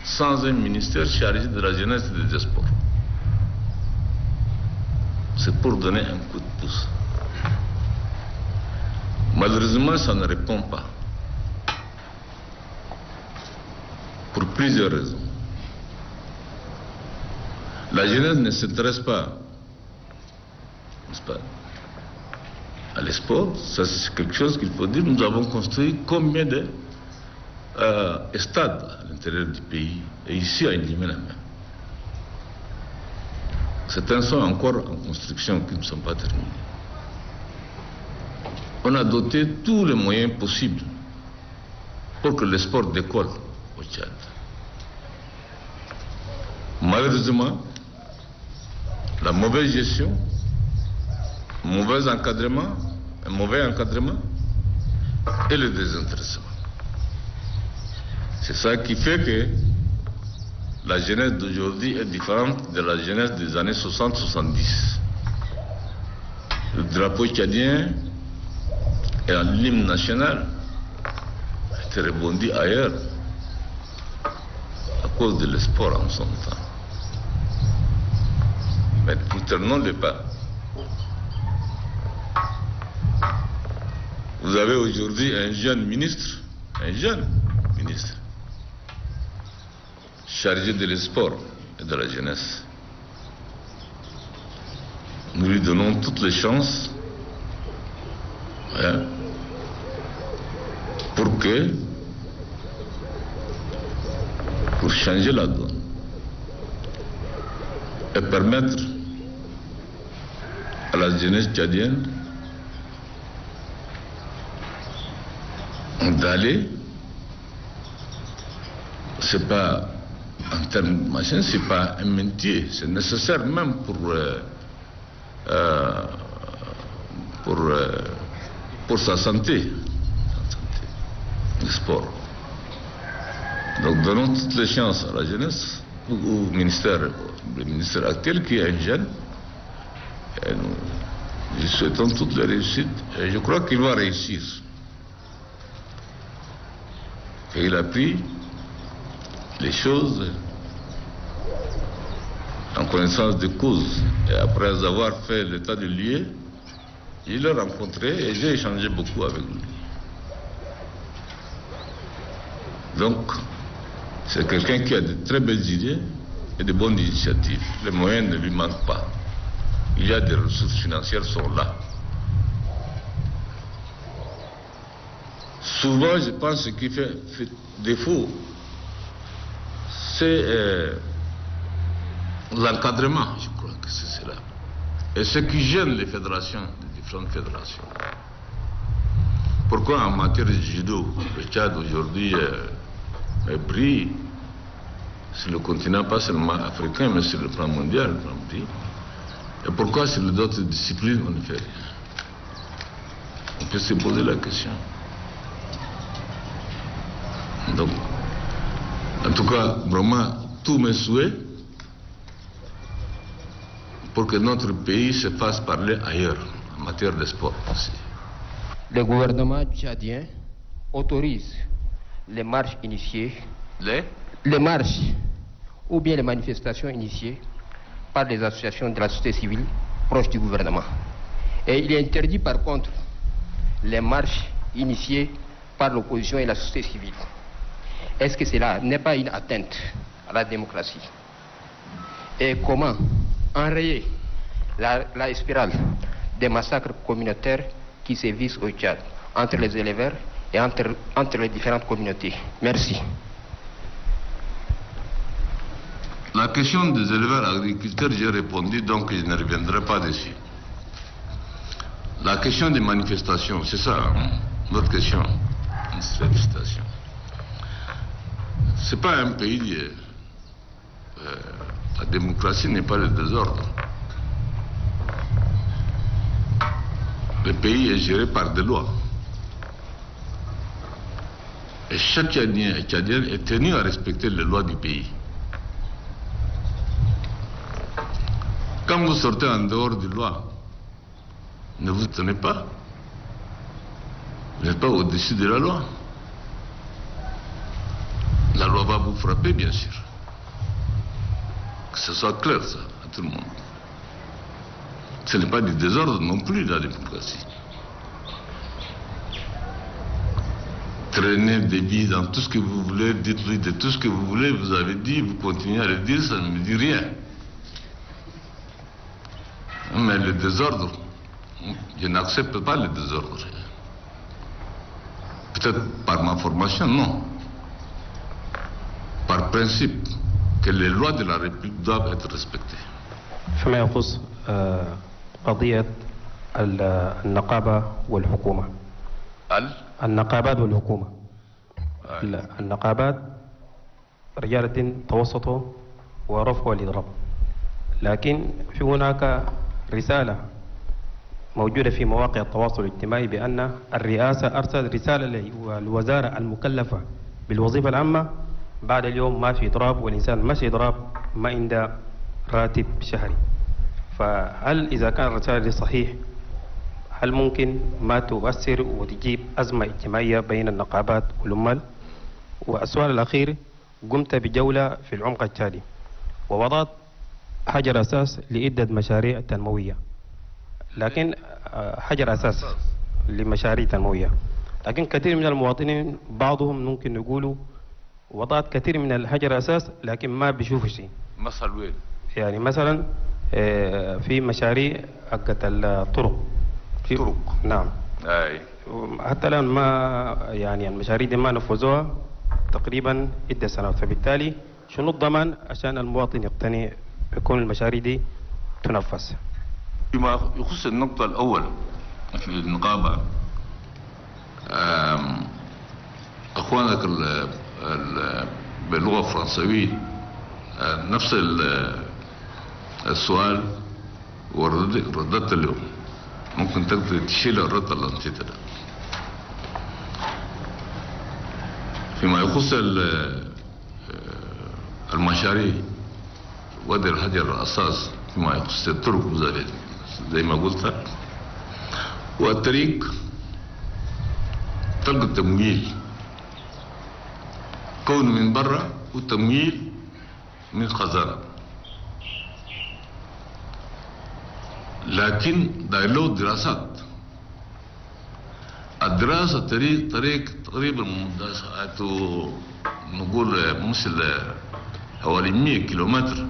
B: sans un ministère chargé de la jeunesse et des sports? C'est pour donner un coup de pouce. Malheureusement, ça ne répond pas. Pour plusieurs raisons. La jeunesse ne s'intéresse pas, n'est-ce pas, à l'esport. Ça, c'est quelque chose qu'il faut dire. Nous avons construit combien de stades à l'intérieur du pays et ici à N'Djamena même. Certains sont encore en construction qui ne sont pas terminés. On a doté tous les moyens possibles pour que le sport décolle au Tchad. Malheureusement, la mauvaise gestion, mauvais encadrement, un mauvais encadrement et le désintéressement. C'est ça qui fait que la jeunesse d'aujourd'hui est différente de la jeunesse des années 60-70. Le drapeau tchadien et l'hymne national a été rebondi ailleurs à cause de l'espoir en son temps. Mais nous tournons le pas. Vous avez aujourd'hui un jeune ministre, chargé de l'espoir et de la jeunesse. Nous lui donnons toutes les chances pour changer la donne et permettre à la jeunesse tchadienne d'aller, c'est pas en termes de machin, c'est pas un métier, c'est nécessaire même pour sa santé, le sport. Donc donnons toutes les chances à la jeunesse, au ministère, le ministère actuel qui est un jeune. Et nous lui souhaitons toutes les réussites et je crois qu'il va réussir. Et il a pris les choses en connaissance de cause. Et après avoir fait l'état de lieu, il l'a rencontré et j'ai échangé beaucoup avec lui. Donc, c'est quelqu'un qui a de très belles idées et de bonnes initiatives. Les moyens ne lui manquent pas. Il y a des ressources financières qui sont là. Souvent, je pense que ce qui fait défaut, c'est l'encadrement, je crois que c'est cela. Et ce qui gêne les fédérations, les différentes fédérations. Pourquoi en matière de judo, le Tchad aujourd'hui est pris sur le continent, pas seulement africain, mais sur le plan mondial, et pourquoi sur les autres disciplines on ne fait rien? On peut se poser la question. Donc, en tout cas, vraiment, tous mes souhaits pour que notre pays se fasse parler ailleurs, en matière de sport aussi.
L: Le gouvernement tchadien autorise les marches initiées, les marches ou bien les manifestations initiées par les associations de la société civile proches du gouvernement. Et il est interdit par contre les marches initiées par l'opposition et la société civile. Est-ce que cela n'est pas une atteinte à la démocratie? Et comment enrayer la spirale des massacres communautaires qui sévissent au Tchad entre les éleveurs et entre les différentes communautés? Merci.
B: La question des éleveurs agriculteurs, j'ai répondu, donc je ne reviendrai pas dessus. La question des manifestations, c'est ça, notre question. Manifestation. C'est pas un pays. La démocratie n'est pas le désordre. Le pays est géré par des lois. Et chaque Tchadien et Tchadienne est tenu à respecter les lois du pays. Quand vous sortez en dehors des lois, ne vous tenez pas. Vous n'êtes pas au-dessus de la loi. La loi va vous frapper, bien sûr. Que ce soit clair, ça, à tout le monde. Ce n'est pas du désordre non plus, la démocratie. Traîner des billes dans tout ce que vous voulez, dites-lui de tout ce que vous voulez, vous avez dit, vous continuez à le dire, ça ne me dit rien. Mais le désordre, je n'accepte pas le désordre. Peut-être par ma formation, non. Par principe, que les lois de la République doivent être respectées.
L: فيما يخص قضية النقابة والحكومة. النقابات والحكومة. النقابات رجالة توسطوا ورفعوا الإضراب.
M: لكن في هناك رسالة موجودة في مواقع التواصل الاجتماعي بأن الرئاسة أرسلت رسالة للوزارة المكلفة بالوظيفة العامة بعد اليوم ما في إضراب، والإنسان ماشي إضراب ما عنده راتب شهري. فهل إذا كان الرسالة دي صحيح هل ممكن ما تؤثر وتجيب أزمة اجتماعية بين النقابات والعمال؟ والسؤال الأخير، قمت بجولة في العمق التالي ووضعت حجر أساس لعدة مشاريع تنموية، لكن حجر أساس لمشاريع تنموية، لكن كثير من المواطنين بعضهم ممكن يقولوا وضعت كثير من الحجر الأساس لكن ما بيشوفوا شيء.
B: مثل وين؟
M: يعني مثلا في مشاريع حقت الطرق.
B: طرق.
M: نعم.
B: أي.
M: حتى الآن ما يعني المشاريع دي ما نفذوها تقريبا 10 سنوات، فبالتالي شنو الضمان عشان المواطن يقتنع يكون المشاريع دي تنفذ؟
B: فيما يخص النقطة الأول في النقابة، أخوانك باللغة الفرنسوية نفس السؤال ورددت له، ممكن تقدر تشيل الرد اللي نسيته ده. فيما يخص المشاريع وادي الحجر الأساس فيما يخص الطرق زي ما قلت، والطريق تلقى التمويل كون من برا والتمويل من خزانة، لكن داير له دراسات. الدراسة طريق تقريبا نقول مثل حوالي 100 كيلومتر.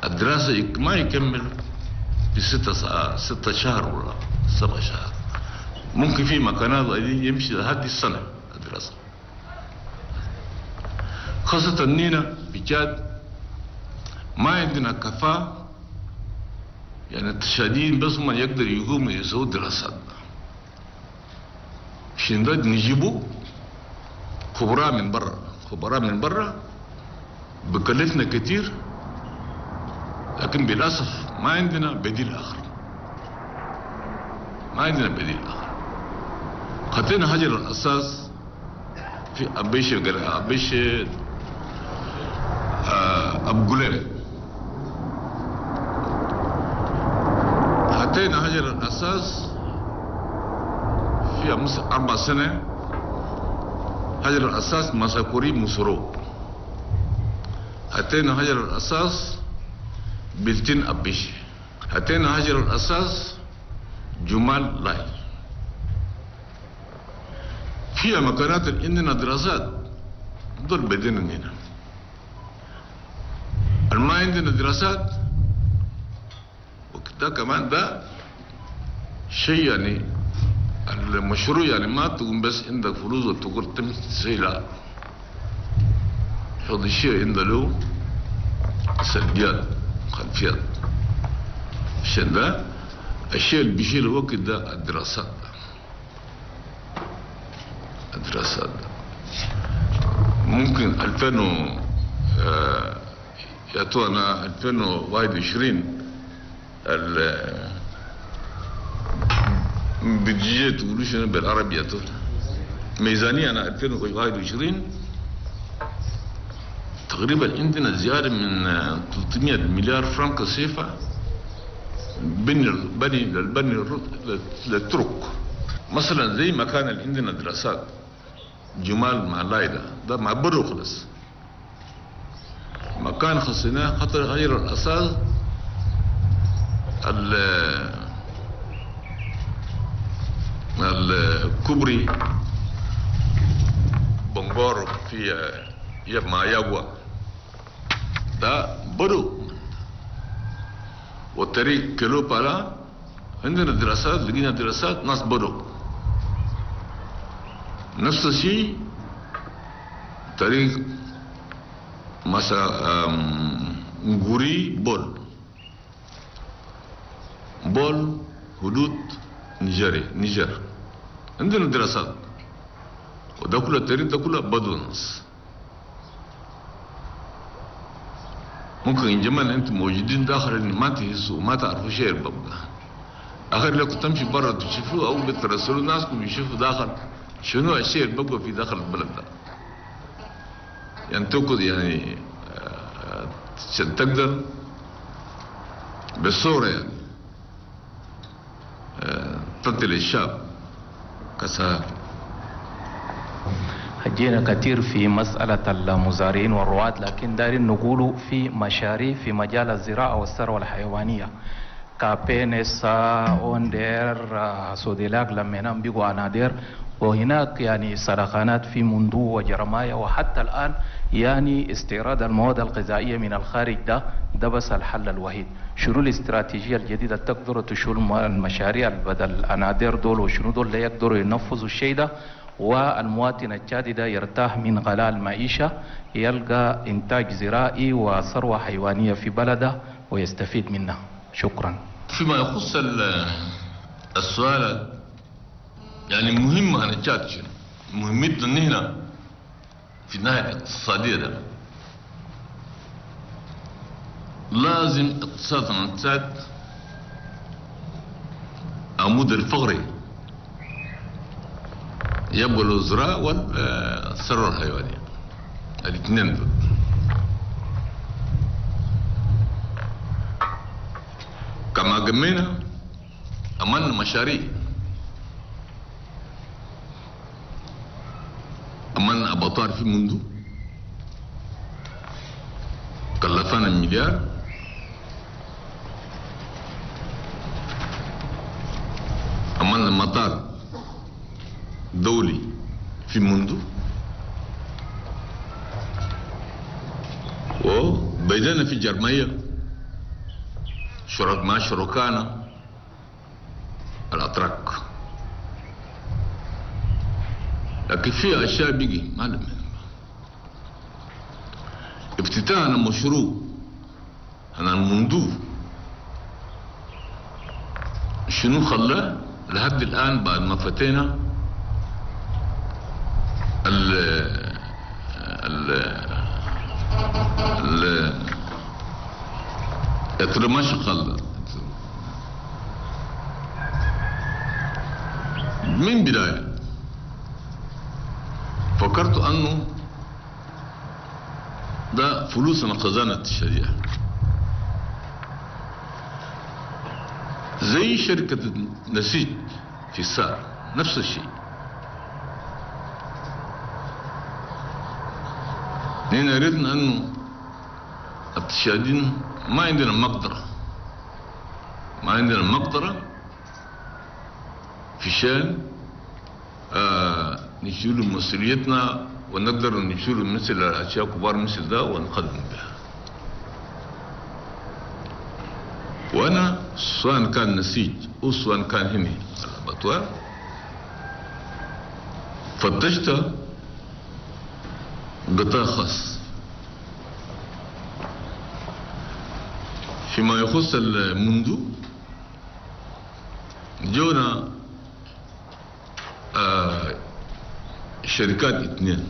B: الدراسة ما يكمل في 6 شهر ولا 7 شهر، ممكن في مكانات يمشي لحد السنة الدراسة. خاصة إننا بجد ما عندنا كفاءة، يعني التشادين بس ما يقدر يقوم يسوي دراسات. عشان ده نجيبه خبراء من برا بكلفنا كتير، لكن للأسف ما عندنا بديل آخر. خطينا حجر الأساس في أبيشة أبو قليم، خطينا حجر الأساس في 4 سنة. حجر الأساس مساكوري مسرو، خطينا حجر الأساس بلتين أبيشي، خطينا حجر الأساس جمال لاي. فيها مكانات عندنا دراسات دول بدينا هنا. ما عندنا دراسات وكده كمان ده شيء يعني المشروع يعني ما تقوم بس عندك فلوس وتقول تمشي، لا، هذا الشيء عنده له سلبيات خلفيات. عشان ده الشيء اللي بيشيل الوقت ده الدراسات. ممكن 2000 يعطونا 2021 بيجي تقولوا شنو بالعربي يعطونا ميزانية. أنا 2021 تقريبا عندنا زيادة من 300 مليار فرنك صيفة بني للطرق. مثلا زي ما كان عندنا دراسات جمال مع لايدا ده مع برو خلص، مكان خصناه خطر غير الأساس الكوبري بنغورو في مع ياغوا ده برو، والطريق كيلو بالا عندنا دراسات، لقينا دراسات ناس برو. نفس الشيء طريق نغوري بول حدود نيجر عندنا دراسات، وده كله الطريق ده كله بدو ناس. ممكن جمال انتم موجودين داخل ان ما تحسوا وما تعرفوا شيء ببقى اخر لكم تمشي برا تشوفوا او بترسلوا ناسكم يشوفوا داخل شنو الشيء اللي ببقى في داخل البلد ده. يعني تقعد يعني عشان تقدر بالصورة يعني تقتل الشعب كسافة.
N: حجينا كثير في مسألة المزارعين والرواة، لكن دارين نقولوا في مشاريع في مجال الزراعة والثروة الحيوانية كابينسا اوندير سوديلاك لمنام بيقوا انادير، وهناك يعني سرقانات في مندو وجرمايا، وحتى الآن يعني استيراد المواد الغذائية من الخارج ده بس الحل الوحيد. شنو الاستراتيجية الجديدة تقدروا تشيلوا المشاريع بدل الأنادير دول، وشنو دول اللي يقدروا ينفذوا الشيء ده والمواطن التشادي ده يرتاح من غلاء المعيشة، يلقى إنتاج زراعي وثروة حيوانية في بلده ويستفيد منها. شكرا.
B: فيما يخص السؤال يعني مهمة أنا تشاد شنو مهمتنا هنا في الناحية الاقتصادية ده لازم اقتصادنا نتساعد عمود الفقري يبقى الزراعة والثروة الحيوانية الاثنين دول. كما قمينا عملنا مشاريع، عملنا أبطار في منذ كلفنا مليار، عملنا مطار دولي في منذ، وبدأنا في جرمية مع شركائنا الأتراك. لكن في أشياء بيجي معلم افتتاحنا مشروع أنا المندوب شنو خلاه لحد الآن بعد ما فتينا ما شغال من بداية. فكرت أنه ده فلوسنا خزانة الشريعة زي شركة نسيج في السار نفس الشيء. نحن أردنا أنه التشادين ما عندنا مقدرة في شان نشيل مسؤوليتنا ونقدر نشيل مثل الأشياء كبار مثل ده ونقدم بها. وأنا سواء كان نسيج أو سواء كان هنا الأبطوار فتشت قطاع خاص فيما يخص المندو. جونا شركات اثنين،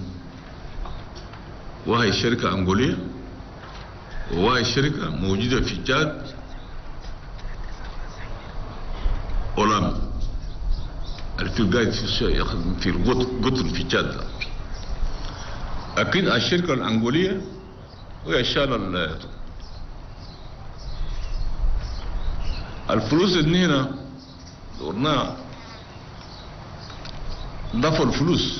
B: وهي شركة أنغولية وهي شركة موجودة في تشاد أولام الفيل قاعد يخدم في القطر في تشاد. أكيد الشركة الأنغولية وهي شال الفلوس اللي هنا دورناها ضافوا الفلوس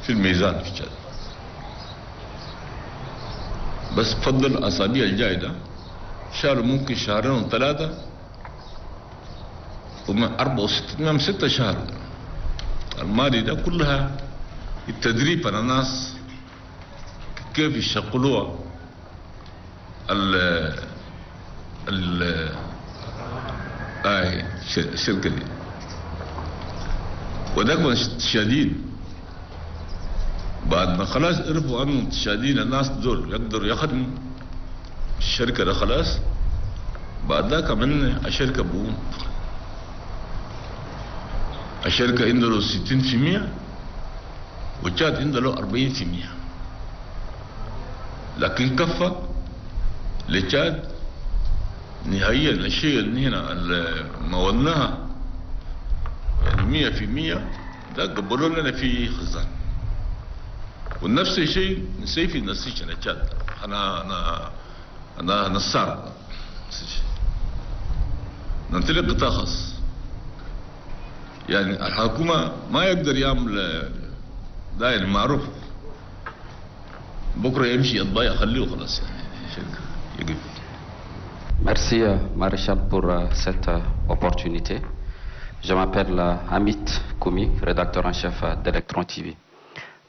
B: في الميزان في تشاد. بس بفضل الأسابيع الجاية ده شالوا ممكن شهرين و3 ومن 4 و6 من 6 شهر الماضي ده كلها التدريب على الناس كيف يشغلوها الشركة دي. وده شديد بعد ما خلاص عرفوا انه شادين الناس دول يقدروا يخدموا الشركة ده خلاص. بعد ذاك عملنا الشركة بوم، الشركة عنده له 60% وتشاد عنده له 40%، لكن كفى le Tchad نهائيا الشيء اللي هنا ما ولناها يعني 100% ده قبلوا لنا في خزان. ونفس الشيء نسيفي نسيج انا تشاد انا نصار ننطلق قطاع خاص. يعني الحكومه ما يقدر يعمل داير معروف بكره يمشي يضيع خليه وخلاص يعني يقف.
G: Merci Maréchal pour cette opportunité. Je m'appelle Hamid Koumi, rédacteur en chef d'Electron TV.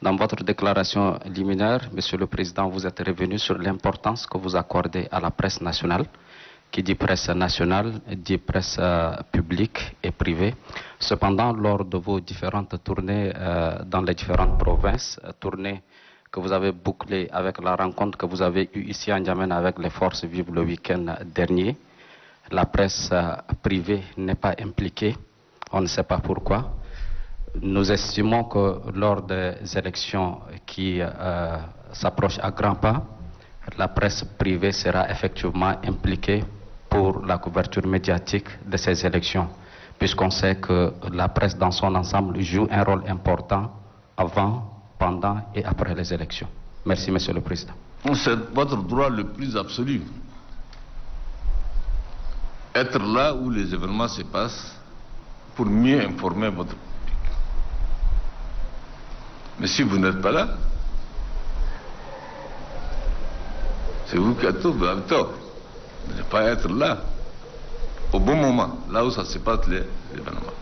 G: Dans votre déclaration liminaire, Monsieur le Président, vous êtes revenu sur l'importance que vous accordez à la presse nationale. Qui dit presse nationale, dit presse publique et privée. Cependant, lors de vos différentes tournées dans les différentes provinces, tournées que vous avez bouclées avec la rencontre que vous avez eue ici à N'Djamena avec les forces vives le week-end dernier, la presse privée n'est pas impliquée. On ne sait pas pourquoi. Nous estimons que lors des élections qui s'approchent à grands pas, la presse privée sera effectivement impliquée pour la couverture médiatique de ces élections, puisqu'on sait que la presse dans son ensemble joue un rôle important avant, pendant et après les élections. Merci, Monsieur le Président.
B: C'est votre droit le plus absolu. Être là où les événements se passent pour mieux informer votre public. Mais si vous n'êtes pas là, c'est vous qui avez tort de ne pas être là au bon moment, là où ça se passe les événements.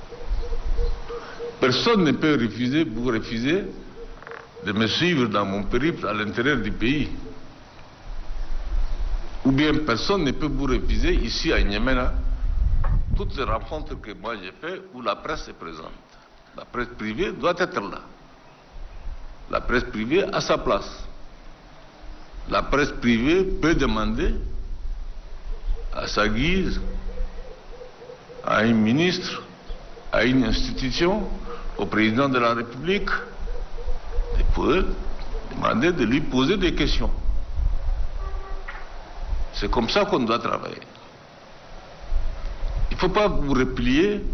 B: Personne ne peut vous refuser de me suivre dans mon périple à l'intérieur du pays. Ou bien personne ne peut vous refuser ici à N'Djamena toutes les rencontres que moi j'ai faites où la presse est présente. La presse privée doit être là. La presse privée a sa place. La presse privée peut demander à sa guise, à un ministre, à une institution, au président de la République, de pouvoir demander de lui poser des questions. C'est comme ça qu'on doit travailler. Il ne faut pas vous replier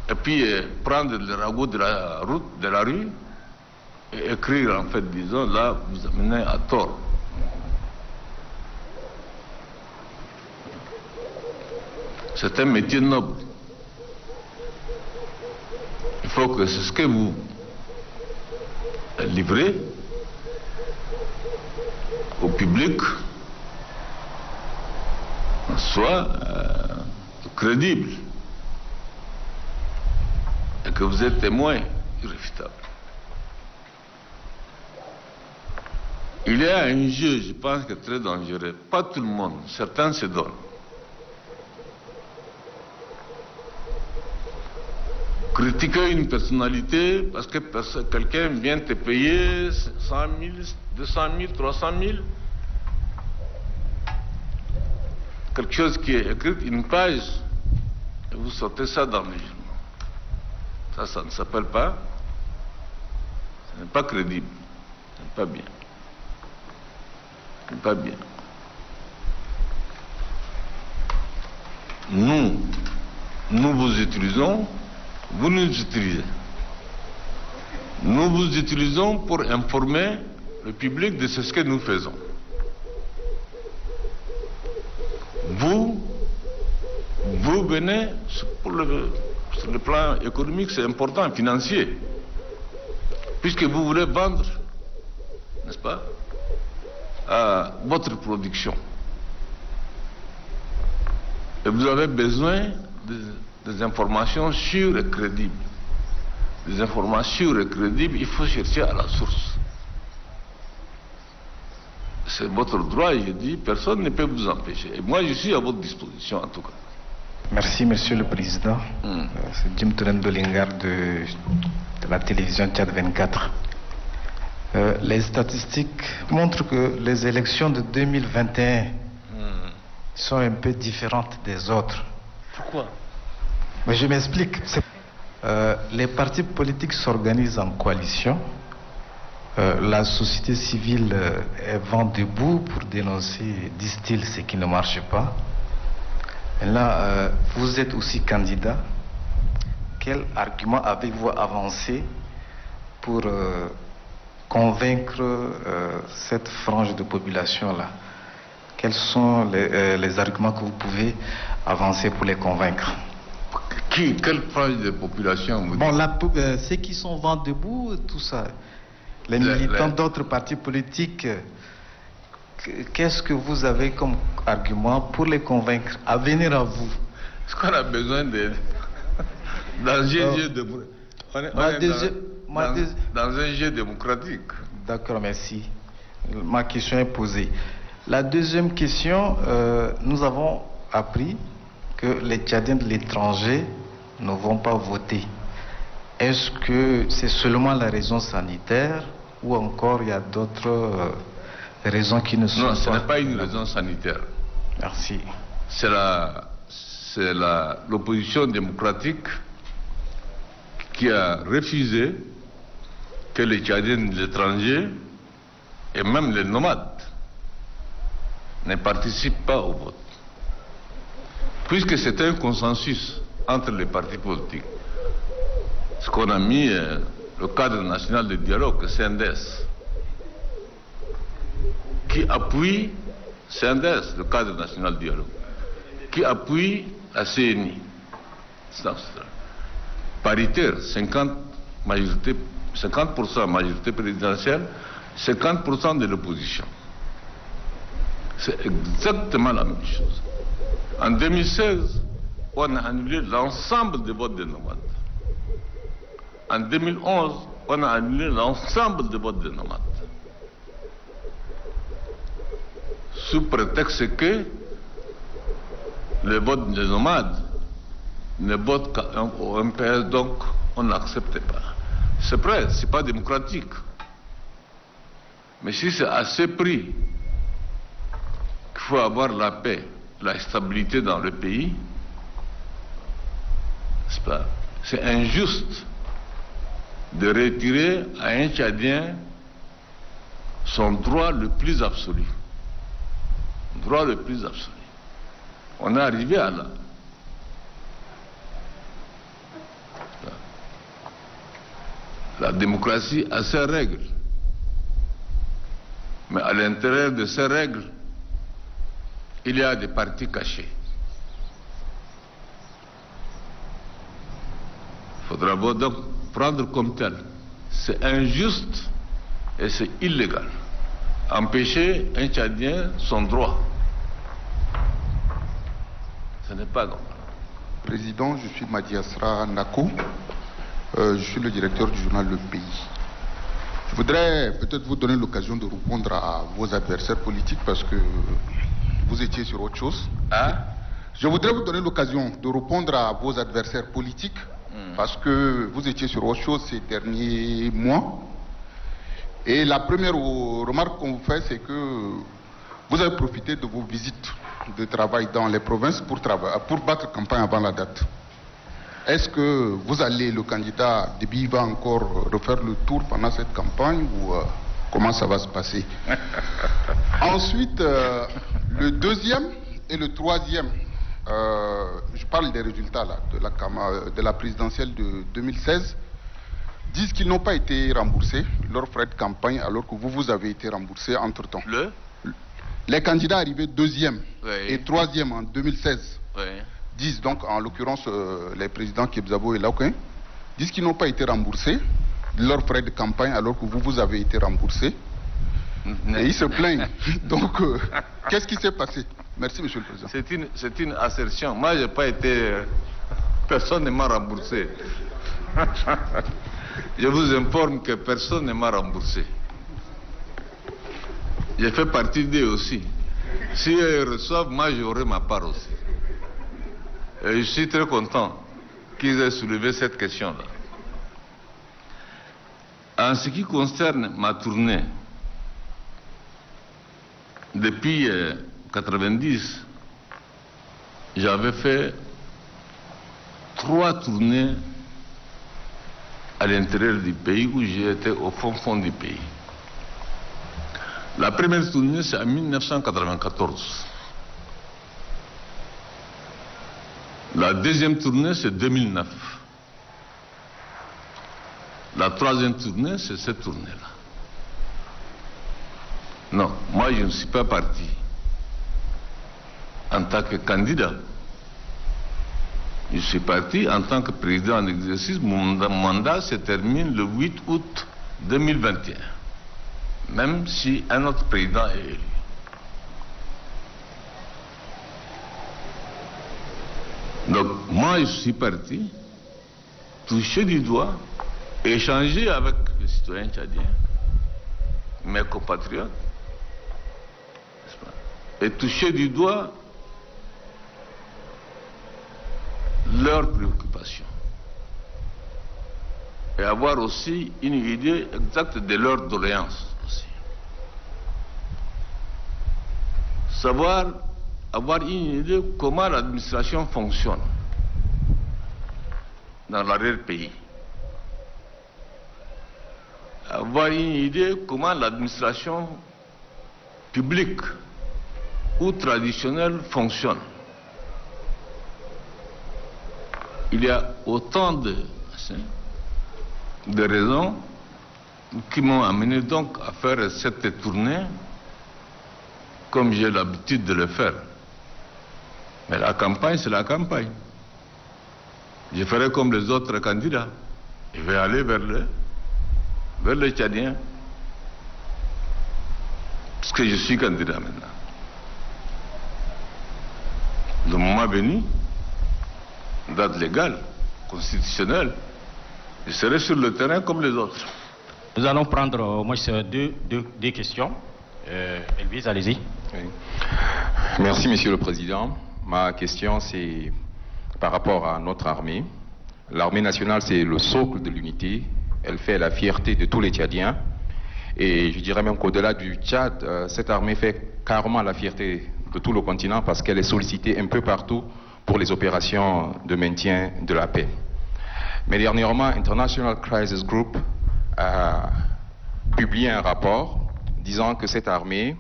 B: et puis prendre le ragot de la route, de la rue, et écrire en fait, disons, là, vous amenez à tort. C'est un métier noble. Il faut que c'est ce que vous livrez au public soit crédible et que vous êtes témoin irréfutable. Il y a un jeu, je pense, que très dangereux. Pas tout le monde, certains se donnent. Critiquer une personnalité parce que quelqu'un vient te payer 100 000, 200 000, 300 000. Quelque chose qui est écrit, une page, et vous sortez ça dans les journaux. Ça ne s'appelle pas, ce n'est pas crédible, ce n'est pas bien. Ce n'est pas bien. Nous vous utilisons, vous nous utilisez. Nous vous utilisons pour informer le public de ce que nous faisons. Vous venez, sur le plan économique, c'est important, financier, puisque vous voulez vendre, n'est-ce pas, votre production. Et vous avez besoin des informations sûres et crédibles. Des informations sûres et crédibles, il faut chercher à la source. C'est votre droit, je dis, personne ne peut vous empêcher. Et moi, je suis à votre disposition, en tout cas.
O: Merci, Monsieur le Président. C'est Jim Touren Dolingar de la télévision Tchad 24. Les statistiques montrent que les élections de 2021 sont un peu différentes des autres.
J: Pourquoi?
O: Mais je m'explique. Les partis politiques s'organisent en coalition La société civile est vent debout pour dénoncer, disent-ils, ce qui ne marche pas. Et là, vous êtes aussi candidat. Quel argument avez-vous avancé pour convaincre cette frange de population-là? Quels sont les arguments que vous pouvez avancer pour les convaincre?
B: Quelle frange de population vous dites?
O: Ceux qui sont vent debout, tout ça. Les militants d'autres partis politiques, qu'est-ce que vous avez comme argument pour les convaincre à venir à vous?
B: Est-ce qu'on a besoin de... dans un jeu dans un jeu démocratique.
O: D'accord, merci. Ma question est posée. La deuxième question, nous avons appris que les Tchadiens de l'étranger ne vont pas voter. Est-ce que c'est seulement la raison sanitaire ou encore il y a d'autres raisons qui ne sont pas...
B: Non, ce n'est pas une raison sanitaire.
O: Merci.
B: C'est l'opposition démocratique qui a refusé que les Tchadiens de l'étranger et même les nomades ne participent pas au vote. Puisque c'est un consensus entre les partis politiques. Ce qu'on a mis le cadre national de dialogue, CNDS, qui appuie CNDS, le cadre national de dialogue, qui appuie la CNI. Paritaire, 50% majorité présidentielle, 50% de l'opposition. C'est exactement la même chose. En 2016, on a annulé l'ensemble des votes des nomades. En 2011, on a annulé l'ensemble des votes des nomades. Sous prétexte que les votes des nomades ne votent qu'au MPS, donc on n'accepte pas. C'est vrai, c'est pas démocratique. Mais si c'est à ce prix qu'il faut avoir la paix, la stabilité dans le pays, c'est injuste de retirer à un Tchadien son droit le plus absolu. Droit le plus absolu. On est arrivé à là. La démocratie a ses règles. Mais à l'intérieur de ces règles, il y a des partis cachés. Il faudra donc prendre comme tel. C'est injuste et c'est illégal. Empêcher un Tchadien son droit. Ce n'est pas normal.
P: Président, je suis Madiasra Nako. Je suis le directeur du journal Le Pays. Je voudrais peut-être vous donner l'occasion de répondre à vos adversaires politiques parce que vous étiez sur autre chose. Je voudrais vous donner l'occasion de répondre à vos adversaires politiques parce que vous étiez sur autre chose ces derniers mois. Et la première remarque qu'on vous fait, c'est que vous avez profité de vos visites de travail dans les provinces pour battre campagne avant la date. Est-ce que vous allez, le candidat Déby va encore refaire le tour pendant cette campagne ou comment ça va se passer? Ensuite, le deuxième et le troisième, je parle des résultats là, de la présidentielle de 2016, disent qu'ils n'ont pas été remboursés, leurs frais de campagne, alors que vous avez été remboursés entre-temps. Les candidats arrivés deuxième et troisième en 2016 disent donc, en l'occurrence, les présidents Kebzabo et Laouken, disent qu'ils n'ont pas été remboursés de leurs frais de campagne, alors que vous avez été remboursés. Et ils se plaignent. Donc, qu'est-ce qui s'est passé? Merci, Monsieur le Président.
B: C'est une assertion. Moi, je n'ai pas été... Personne ne m'a remboursé. Je vous informe que personne ne m'a remboursé. J'ai fait partie d'eux aussi. Si ils reçoivent, moi j'aurai ma part aussi. Et je suis très content qu'ils aient soulevé cette question-là. En ce qui concerne ma tournée, depuis 1990, j'avais fait 3 tournées à l'intérieur du pays où j'étais au fond du pays. La première tournée, c'est en 1994. La deuxième tournée, c'est 2009. La troisième tournée, c'est cette tournée-là. Non, moi je ne suis pas parti en tant que candidat. Je suis parti en tant que président en exercice. Mon mandat se termine le 8 août 2021. Même si un autre président est élu. Donc moi je suis parti toucher du doigt, échanger avec les citoyens tchadiens, mes compatriotes, et toucher du doigt leurs préoccupations. Et avoir aussi une idée exacte de leurs doléances aussi. Savoir, avoir une idée comment l'administration fonctionne dans l'arrière-pays. Avoir une idée comment l'administration publique ou traditionnelle fonctionne. Il y a autant de raisons qui m'ont amené donc à faire cette tournée comme j'ai l'habitude de le faire. Mais la campagne, c'est la campagne. Je ferai comme les autres candidats. Je vais aller vers les Tchadiens. Parce que je suis candidat maintenant. Le moment venu, date légale, constitutionnelle, je serai sur le terrain comme les autres.
A: Nous allons prendre au moins deux questions. Elvis, allez-y.
Q: Oui. Merci, Monsieur le Président. Ma question, c'est par rapport à notre armée. L'armée nationale, c'est le socle de l'unité. Elle fait la fierté de tous les Tchadiens. Et je dirais même qu'au-delà du Tchad, cette armée fait carrément la fierté de tout le continent parce qu'elle est sollicitée un peu partout pour les opérations de maintien de la paix. Mais dernièrement, International Crisis Group a publié un rapport disant que cette armée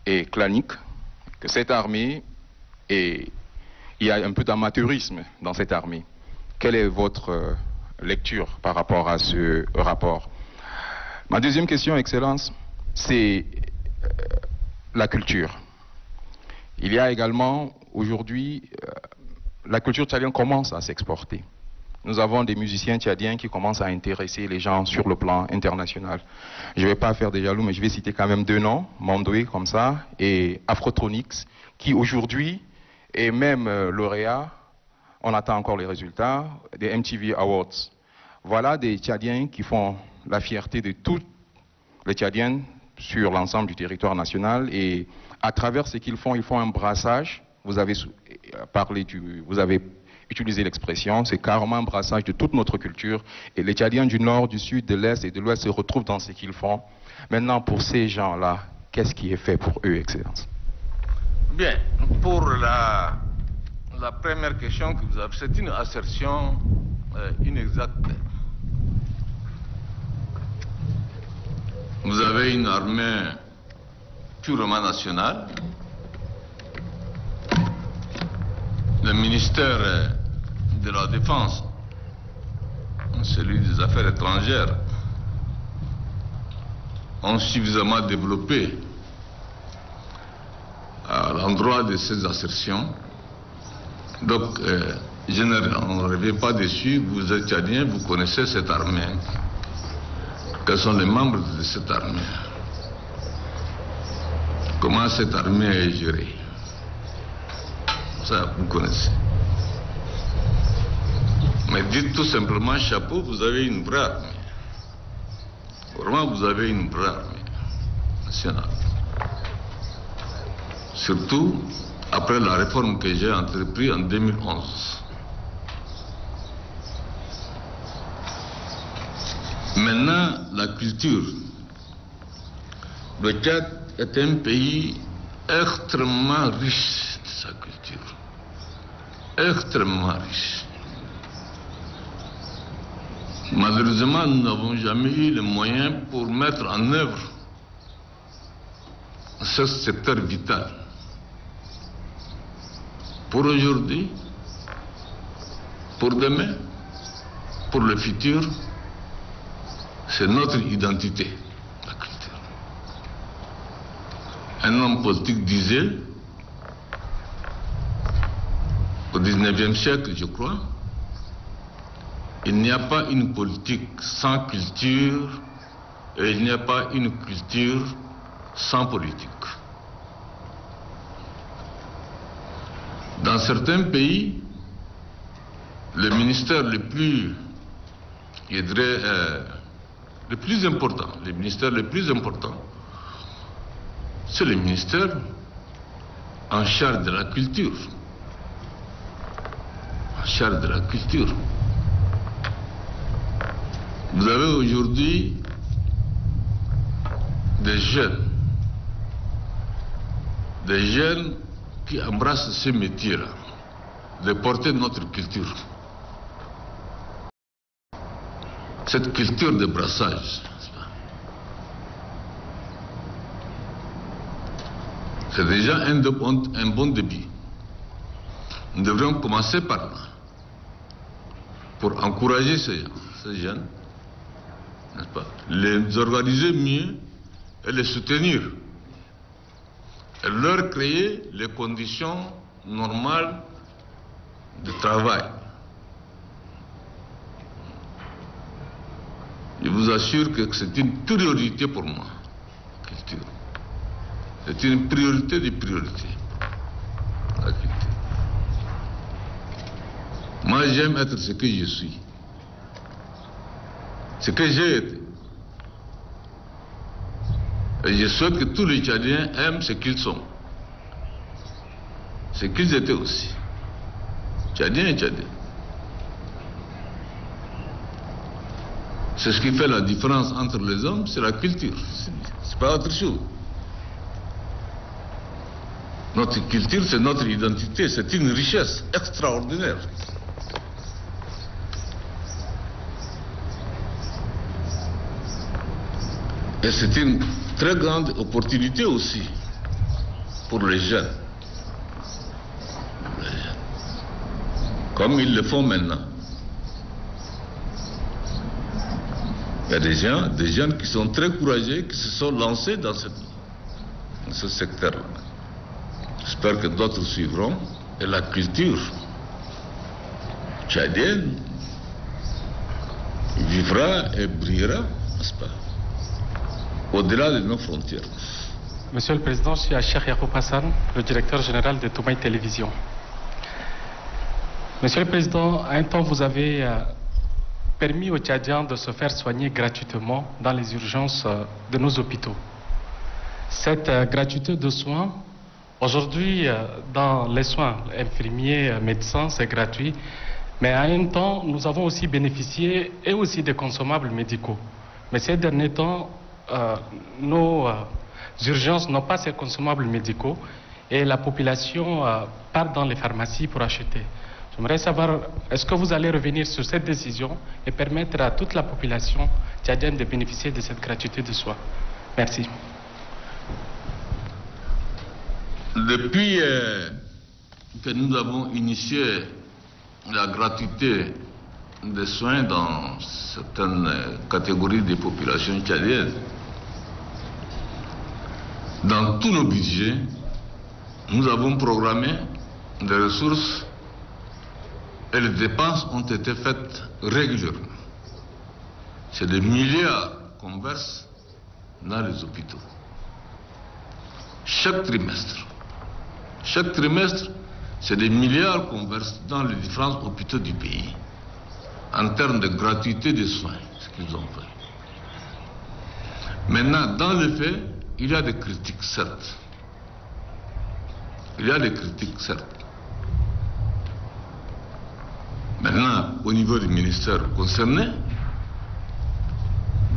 Q: est clanique, que cette armée est... Il y a un peu d'amateurisme dans cette armée. Quelle est votre lecture par rapport à ce rapport? Ma deuxième question, Excellence, c'est la culture. Il y a également, aujourd'hui, la culture tchadienne commence à s'exporter. Nous avons des musiciens tchadiens qui commencent à intéresser les gens sur le plan international. Je ne vais pas faire des jaloux, mais je vais citer quand même deux noms, Mandoué comme ça, et Afrotronics, qui aujourd'hui est même lauréat, on attend encore les résultats, des MTV Awards. Voilà des Tchadiens qui font la fierté de tous les Tchadiens sur l'ensemble du territoire national, et à travers ce qu'ils font, ils font un brassage. Vous avez utilisé l'expression, c'est carrément un brassage de toute notre culture, et les Tchadiens du nord, du sud, de l'est et de l'ouest se retrouvent dans ce qu'ils font. Maintenant, pour ces gens-là, qu'est-ce qui est fait pour eux, Excellence?
B: Bien, pour la première question que vous avez, c'est une assertion inexacte. Vous avez une armée purement nationale. Le ministère de la Défense, celui des Affaires étrangères, ont suffisamment développé à l'endroit de ces assertions. Donc, je ne reviens pas dessus. Vous êtes Tchadien, vous connaissez cette armée. Quels sont les membres de cette armée? Comment cette armée est gérée? Ça, vous connaissez. Mais dites tout simplement, chapeau, vous avez une vraie armée. Vraiment, vous avez une vraie armée nationale. Surtout après la réforme que j'ai entreprise en 2011. Maintenant, la culture. Le Tchad est un pays extrêmement riche de sa culture. Extrêmement riche. Malheureusement, nous n'avons jamais eu les moyens pour mettre en œuvre ce secteur vital. Pour aujourd'hui, pour demain, pour le futur, c'est notre identité, la culture. Un homme politique disait, au 19e siècle, je crois, il n'y a pas une politique sans culture et il n'y a pas une culture sans politique. Dans certains pays, le ministère le plus, je dirais, le plus important, le ministère le plus important, c'est le ministère en charge de la culture. En charge de la culture. Vous avez aujourd'hui des jeunes qui embrassent ce métier-là, de porter notre culture. Cette culture de brassage, c'est déjà un bon début. Nous devrions commencer par là, pour encourager ces jeunes, n'est-ce pas, les organiser mieux et les soutenir, et leur créer les conditions normales de travail. Je vous assure que c'est une priorité pour moi, la culture. C'est une priorité des priorités, la culture. Moi, j'aime être ce que je suis, ce que j'ai été. Et je souhaite que tous les Tchadiens aiment ce qu'ils sont, ce qu'ils étaient aussi, Tchadiens et Tchadiens. C'est ce qui fait la différence entre les hommes, c'est la culture, c'est pas autre chose. Notre culture, c'est notre identité, c'est une richesse extraordinaire. Et c'est une très grande opportunité aussi pour les jeunes. Comme ils le font maintenant. Il y a des jeunes qui sont très courageux, qui se sont lancés dans ce secteur-là. J'espère que d'autres suivront. Et la culture tchadienne vivra et brillera, n'est-ce pas, au-delà de nos frontières.
E: Monsieur le Président, je suis Cheikh Yacoub Hassan, le directeur général de Toumaï Télévision. Monsieur le Président, à un temps, vous avez permis aux Tchadiens de se faire soigner gratuitement dans les urgences de nos hôpitaux. Cette gratuité de soins, aujourd'hui, dans les soins infirmiers, médecins, c'est gratuit, mais à un temps, nous avons aussi bénéficié et aussi des consommables médicaux. Mais ces derniers temps, nos urgences n'ont pas ces consommables médicaux et la population part dans les pharmacies pour acheter. J'aimerais savoir, est-ce que vous allez revenir sur cette décision et permettre à toute la population tchadienne de bénéficier de cette gratuité de soins? Merci.
B: Depuis que nous avons initié la gratuité des soins dans certaines catégories des populations tchadiennes, dans tous nos budgets, nous avons programmé des ressources et les dépenses ont été faites régulièrement. C'est des milliards qu'on verse dans les hôpitaux. Chaque trimestre. Chaque trimestre, c'est des milliards qu'on verse dans les différents hôpitaux du pays en termes de gratuité des soins, ce qu'ils ont fait. Maintenant, dans les faits, il y a des critiques, certes. Il y a des critiques, certes. Maintenant, au niveau du ministère concerné,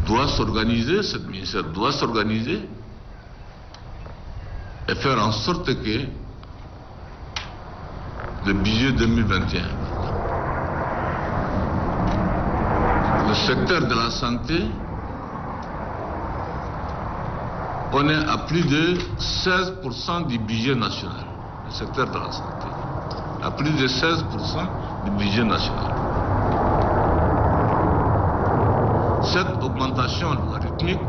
B: doit s'organiser, ce ministère doit s'organiser et faire en sorte que le budget 2021, le secteur de la santé on est à plus de 16% du budget national, le secteur de la santé. À plus de 16% du budget national. Cette augmentation rythmique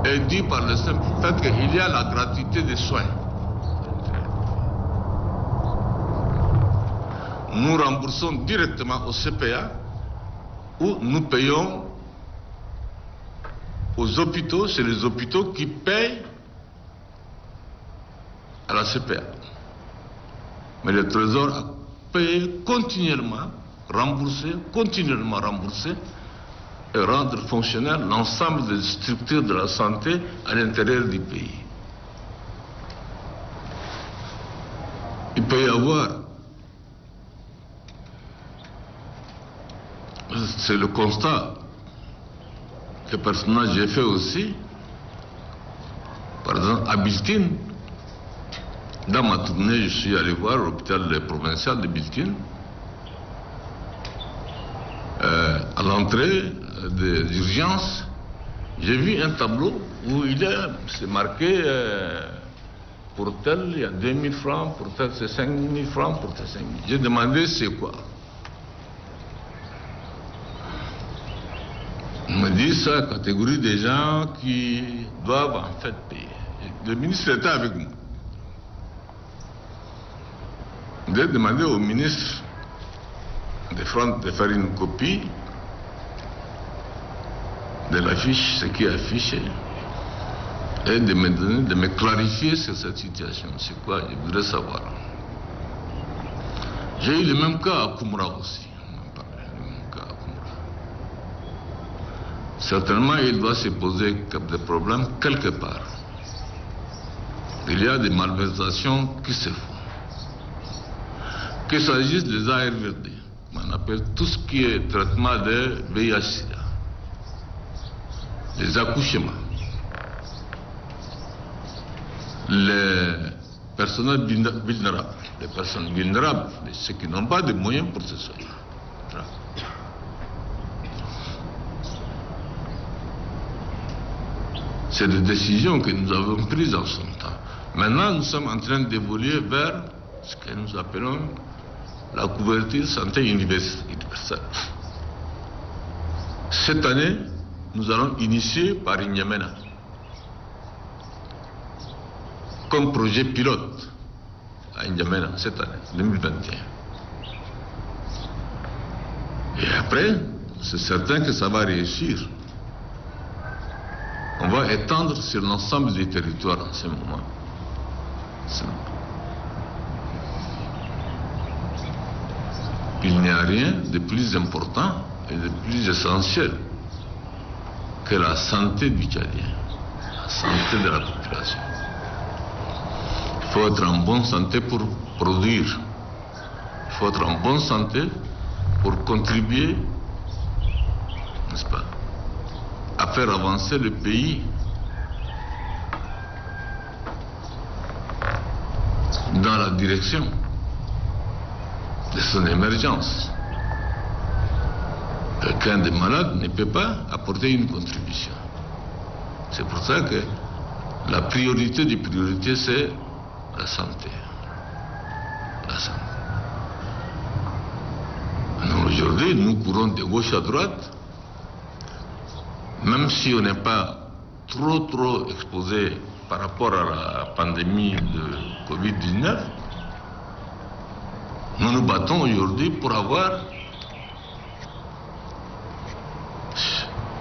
B: est due par le simple fait qu'il y a la gratuité des soins. Nous remboursons directement au CPA ou nous payons aux hôpitaux, c'est les hôpitaux qui payent à la CPA. Mais le Trésor a payé continuellement, remboursé et rendre fonctionnel l'ensemble des structures de la santé à l'intérieur du pays. Il peut y avoir, c'est le constat que personnellement j'ai fait aussi, par exemple à Biltine. Dans ma tournée, je suis allé voir l'hôpital provincial de Biltine. À l'entrée des urgences, j'ai vu un tableau où c'est marqué pour tel, il y a 2000 francs, pour tel, c'est 5000 francs, pour tel, 5000. J'ai demandé c'est quoi. On me dit c'est la catégorie des gens qui doivent en fait payer. Le ministre était avec nous. J'ai demandé au ministre de faire une copie de l'affiche, ce qui est affiché, et de me clarifier sur cette situation. C'est quoi? Je voudrais savoir. J'ai eu le même cas à Koumra aussi. Certainement, il doit se poser des problèmes quelque part. Il y a des malversations qui se font. Qu'il s'agisse des ARVD, on appelle tout ce qui est traitement de VIH-Sida, les accouchements, les personnes vulnérables, ceux qui n'ont pas de moyens pour se soigner. C'est des décisions que nous avons prises en son temps. Maintenant, nous sommes en train d'évoluer vers ce que nous appelons la couverture santé universelle. Cette année, nous allons initier par N'Djamena comme projet pilote à N'Djamena cette année, 2021. Et après, c'est certain que ça va réussir. On va étendre sur l'ensemble des territoires en ce moment. Il n'y a rien de plus important et de plus essentiel que la santé du Tchadien, la santé de la population. Il faut être en bonne santé pour produire. Il faut être en bonne santé pour contribuer, n'est-ce pas, à faire avancer le pays dans la direction de son émergence. Quelqu'un de malade ne peut pas apporter une contribution. C'est pour ça que la priorité des priorités, c'est la santé. La santé. Aujourd'hui, nous courons de gauche à droite, même si on n'est pas trop exposé par rapport à la pandémie de Covid-19, nous nous battons aujourd'hui pour avoir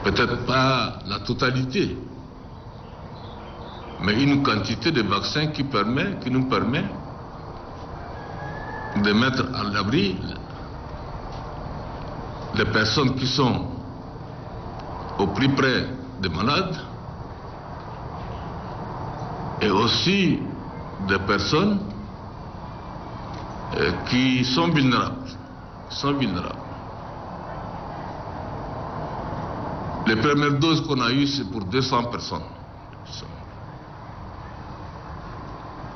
B: peut-être pas la totalité, mais une quantité de vaccins qui nous permet de mettre à l'abri les personnes qui sont au plus près des malades et aussi des personnes qui sont vulnérables. Les premières doses qu'on a eues, c'est pour 200 personnes.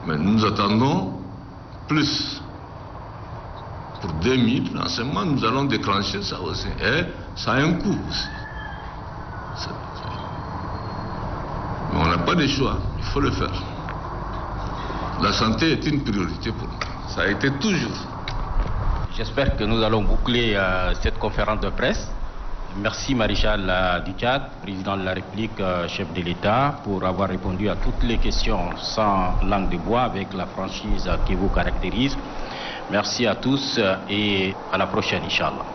B: Mais nous attendons plus. Pour 2000, en ce moment, nous allons déclencher ça aussi. Et ça a un coût aussi. pas de choix, il faut le faire. La santé est une priorité pour nous. Ça a été toujours.
A: J'espère que nous allons boucler cette conférence de presse. Merci Maréchal du Tchad, président de la République, chef de l'État, pour avoir répondu à toutes les questions sans langue de bois avec la franchise qui vous caractérise. Merci à tous et à la prochaine, Inch'Allah.